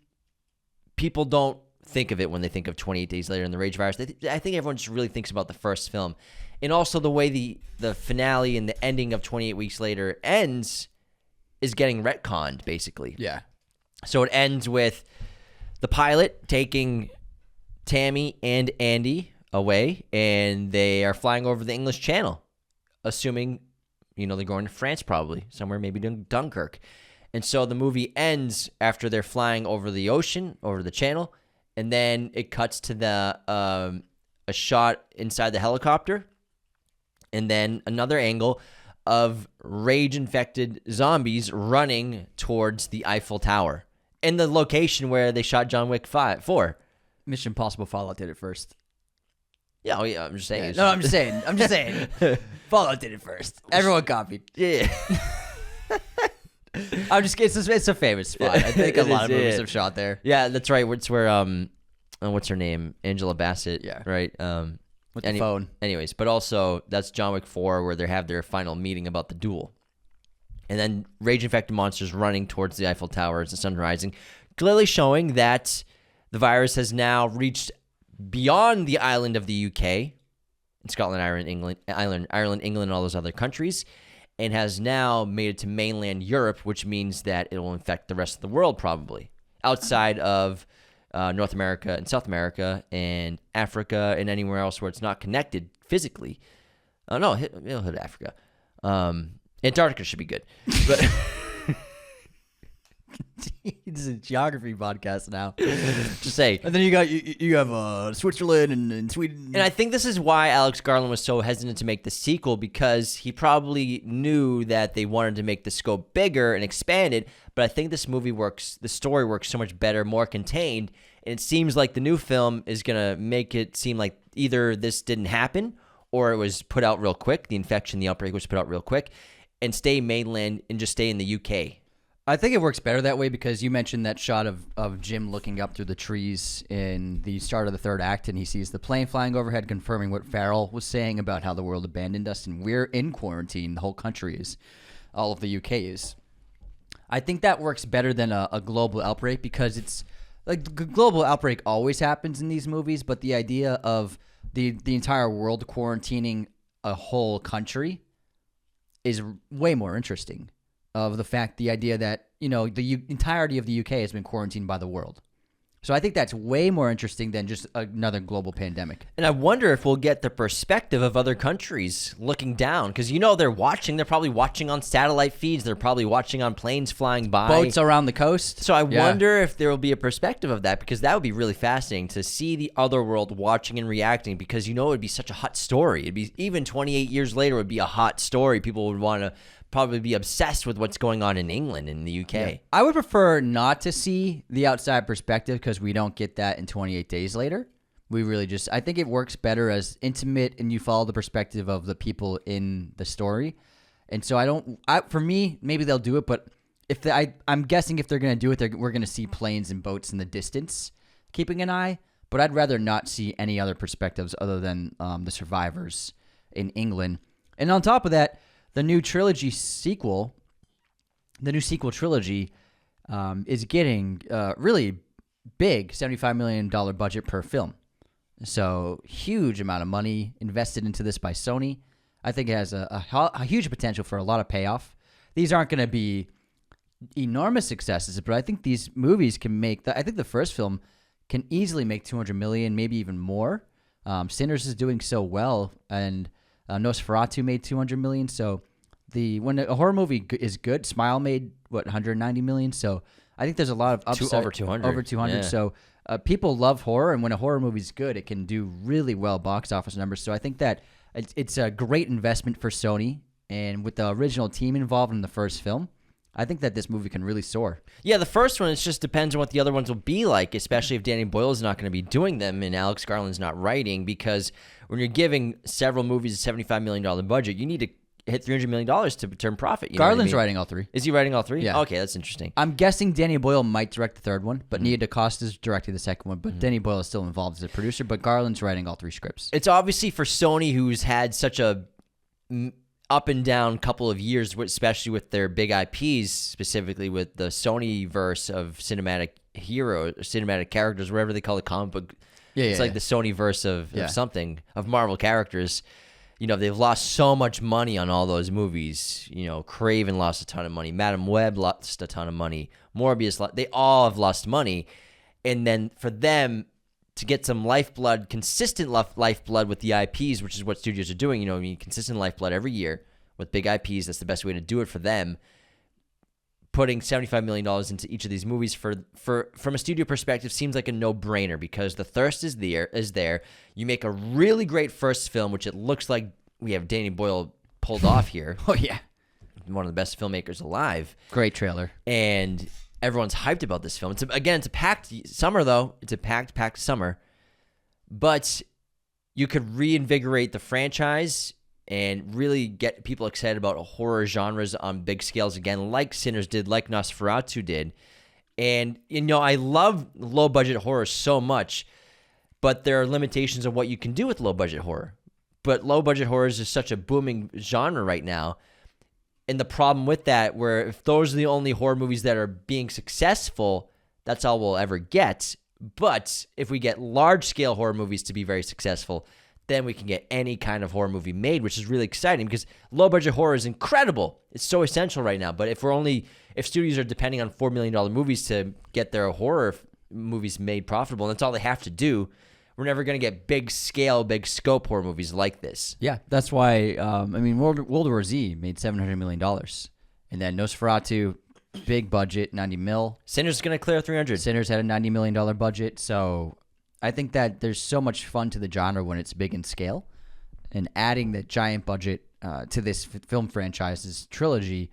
A: people don't think of it when they think of 28 Days Later and the Rage Virus. I think everyone just really thinks about the first film. And also the way the finale and the ending of 28 Weeks Later ends is getting retconned, basically.
B: Yeah.
A: So it ends with the pilot taking Tammy and Andy away, and they are flying over the English Channel, assuming, they're going to France probably, somewhere maybe Dunkirk. And so the movie ends after they're flying over the ocean, over the channel, and then it cuts to a shot inside the helicopter, and then another angle of rage-infected zombies running towards the Eiffel Tower in the location where they shot John Wick 4.
B: Mission Impossible Fallout did it first.
A: Yeah, I'm just saying.
B: No, I'm just saying. Fallout did it first. Everyone copied.
A: Yeah.
B: It's a famous spot. I think a lot of movies have shot there.
A: Yeah, that's right. It's where what's her name? Angela Bassett.
B: Yeah.
A: Right.
B: With the phone.
A: Anyways, but also that's John Wick 4 where they have their final meeting about the duel. And then rage-infected monsters running towards the Eiffel Tower as the sun rising, clearly showing that the virus has now reached beyond the island of the UK, in Scotland, Ireland, England, and all those other countries, and has now made it to mainland Europe, which means that it will infect the rest of the world probably, outside of North America and South America and Africa and anywhere else where it's not connected physically. No, it'll hit Africa. Antarctica should be good. But
B: This is a geography podcast now.
A: just say.
B: And then you have Switzerland and Sweden.
A: And I think this is why Alex Garland was so hesitant to make the sequel, because he probably knew that they wanted to make the scope bigger and expand it. But I think this movie works, the story works so much better, more contained. And it seems like the new film is going to make it seem like either this didn't happen or it was put out real quick. The infection, the outbreak was put out real quick, and stay mainland and just stay in the UK.
B: I think it works better that way because you mentioned that shot of Jim looking up through the trees in the start of the third act, and he sees the plane flying overhead, confirming what Farrell was saying about how the world abandoned us and we're in quarantine. The whole country is. All of the UK is. I think that works better than a global outbreak because it's like the global outbreak always happens in these movies, but the idea of the entire world quarantining a whole country is way more interesting. Of the idea that, the entirety of the UK has been quarantined by the world. So I think that's way more interesting than just another global pandemic.
A: And I wonder if we'll get the perspective of other countries looking down, because they're watching. They're probably watching on satellite feeds. They're probably watching on planes flying by.
B: Boats around the coast.
A: So I wonder if there will be a perspective of that, because that would be really fascinating to see the other world watching and reacting, because it would be such a hot story. It'd be, even 28 years later, it would be a hot story. People would want to probably be obsessed with what's going on in England and the UK. Yeah.
B: I would prefer not to see the outside perspective because we don't get that in 28 Days Later. We really I think it works better as intimate and you follow the perspective of the people in the story. And so for me, maybe they'll do it, but I'm guessing if they're going to do it, we're going to see planes and boats in the distance, keeping an eye. But I'd rather not see any other perspectives other than the survivors in England. And on top of that, the new sequel trilogy is getting really big, $75 million budget per film. So huge amount of money invested into this by Sony. I think it has a huge potential for a lot of payoff. These aren't going to be enormous successes, but I think these movies can make. I think the first film can easily make $200 million, maybe even more. Sinners is doing so well, and Nosferatu made $200 million. So when a horror movie is good, Smile made $190 million. So I think there's a lot of upside.
A: Over 200.
B: Over 200.
A: Yeah.
B: So people love horror, and when a horror movie is good, it can do really well box office numbers. So I think that it's a great investment for Sony, and with the original team involved in the first film, I think that this movie can really soar.
A: Yeah, the first one, it just depends on what the other ones will be like, especially if Danny Boyle is not going to be doing them and Alex Garland's not writing, because when you're giving several movies a $75 million budget, you need to hit $300 million to turn profit. You know
B: Garland's
A: what I mean?
B: writing all three.
A: Is he writing all three?
B: Yeah.
A: Okay, that's interesting.
B: I'm guessing Danny Boyle might direct the third one, but Nia DaCosta is directing the second one. But Danny Boyle is still involved as a producer, but Garland's writing all three scripts.
A: It's obviously for Sony, who's had such a up and down couple of years, especially with their big IPs, specifically with the Sony verse of cinematic heroes, cinematic characters, whatever they call it, comic book. It's like the Sony verse of something, of Marvel characters. You know, they've lost so much money on all those movies. You know, Craven lost a ton of money. Madam Web lost a ton of money. Morbius, they all have lost money. And then for them to get some lifeblood, consistent lifeblood with the IPs, which is what studios are doing, you know, I mean, consistent lifeblood every year with big IPs. That's the best way to do it for them. Putting $75 million into each of these movies from a studio perspective seems like a no-brainer, because the thirst is there. You make a really great first film, which it looks like we have Danny Boyle pulled off here.
B: Oh, yeah.
A: One of the best filmmakers alive.
B: Great trailer.
A: And everyone's hyped about this film. It's a packed summer, though. It's a packed summer. But you could reinvigorate the franchise and really get people excited about horror genres on big scales again, like Sinners did, like Nosferatu did. And, you know, I love low-budget horror so much, but there are limitations on what you can do with low-budget horror. But low-budget horror is just such a booming genre right now. And the problem with that, where if those are the only horror movies that are being successful, that's all we'll ever get. But if we get large-scale horror movies to be very successful, then we can get any kind of horror movie made, which is really exciting, because low-budget horror is incredible. It's so essential right now. But if studios are depending on $4 million movies to get their horror movies made profitable, and that's all they have to do, we're never going to get big-scale, big-scope horror movies like this.
B: Yeah, that's why, World War Z made $700 million. And then Nosferatu, big budget, 90 mil.
A: Sinners is going to clear 300.
B: Sinners had a $90 million budget, so I think that there's so much fun to the genre when it's big in scale, and adding the giant budget to this film franchise, this trilogy,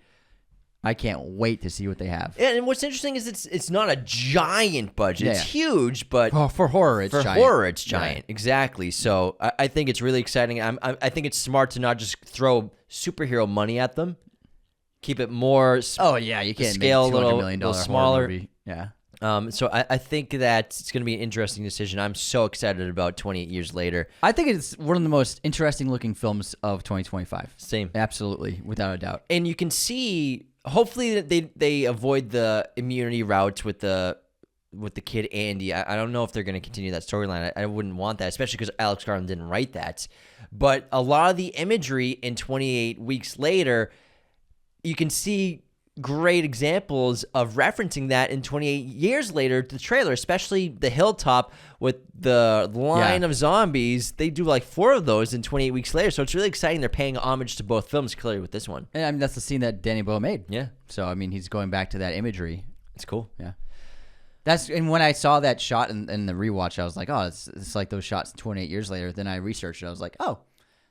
B: I can't wait to see what they have.
A: And what's interesting is it's not a giant budget. It's huge, but
B: for horror, it's giant.
A: Right. Exactly. So I think it's really exciting. I think it's smart to not just throw superhero money at them. Keep it more.
B: You can't
A: scale
B: make $200 million
A: smaller.
B: Movie. Yeah.
A: So I think that it's going to be an interesting decision. I'm so excited about 28 years later.
B: I think it's one of the most interesting looking films of 2025.
A: Same.
B: Absolutely, without a doubt.
A: And you can see, hopefully, that they avoid the immunity route with the kid Andy. I don't know if they're going to continue that storyline. I wouldn't want that, especially because Alex Garland didn't write that. But a lot of the imagery in 28 Weeks Later, you can see great examples of referencing that in 28 years later, the trailer, especially the hilltop with the line of zombies. They do like 4 of those in 28 Weeks Later. So it's really exciting. They're paying homage to both films clearly with this one.
B: And that's the scene that Danny Boyle made.
A: Yeah.
B: So, he's going back to that imagery.
A: It's cool.
B: Yeah. And when I saw that shot in the rewatch, I was like, oh, it's like those shots 28 years later. Then I researched it. I was like, oh,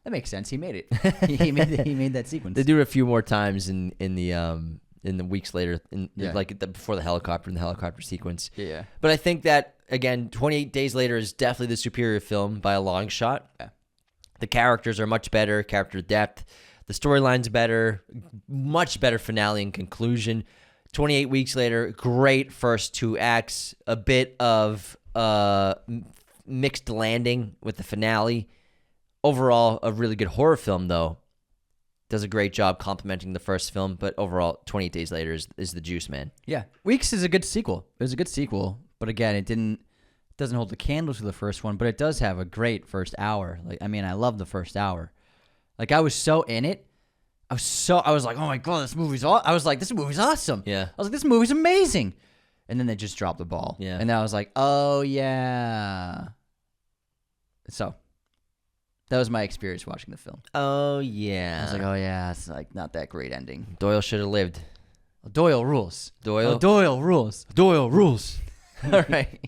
B: that makes sense. He made it. he made that sequence.
A: They do it a few more times in the weeks later, before the helicopter sequence.
B: Yeah.
A: But I think that, again, 28 Days Later is definitely the superior film by a long shot.
B: Yeah.
A: The characters are much better, character depth. The storyline's better, much better finale and conclusion. 28 Weeks Later, great first 2 acts, a bit of mixed landing with the finale. Overall, a really good horror film, though. Does a great job complementing the first film, but overall, 28 Days Later is the juice, man.
B: Yeah. Weeks is a good sequel. It was a good sequel, but again, it doesn't hold the candle to the first one, but it does have a great first hour. I love the first hour. Like, I was so in it. I was like, oh my God, this movie's awesome.
A: Yeah.
B: I was like, this movie's amazing. And then they just dropped the ball.
A: Yeah.
B: And then I was like, oh yeah. So that was my experience watching the film.
A: Oh, yeah.
B: I was like, oh yeah, it's like not that great ending.
A: Doyle should have lived.
B: Doyle rules.
A: Doyle?
B: Doyle rules. Doyle rules.
A: All right.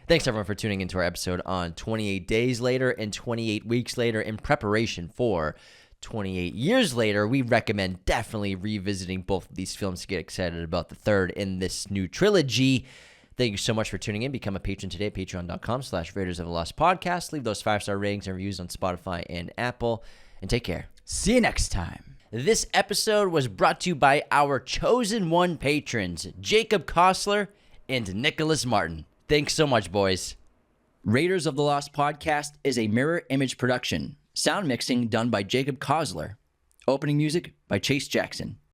A: Thanks, everyone, for tuning into our episode on 28 Days Later and 28 Weeks Later in preparation for 28 Years Later. We recommend definitely revisiting both of these films to get excited about the third in this new trilogy. Thank you so much for tuning in. Become a patron today at patreon.com/Raiders of the Lost Podcast. Leave those 5-star ratings and reviews on Spotify and Apple. And take care.
B: See you next time.
A: This episode was brought to you by our chosen one patrons, Jacob Kossler and Nicholas Martin. Thanks so much, boys. Raiders of the Lost Podcast is a mirror image production. Sound mixing done by Jacob Kossler. Opening music by Chase Jackson.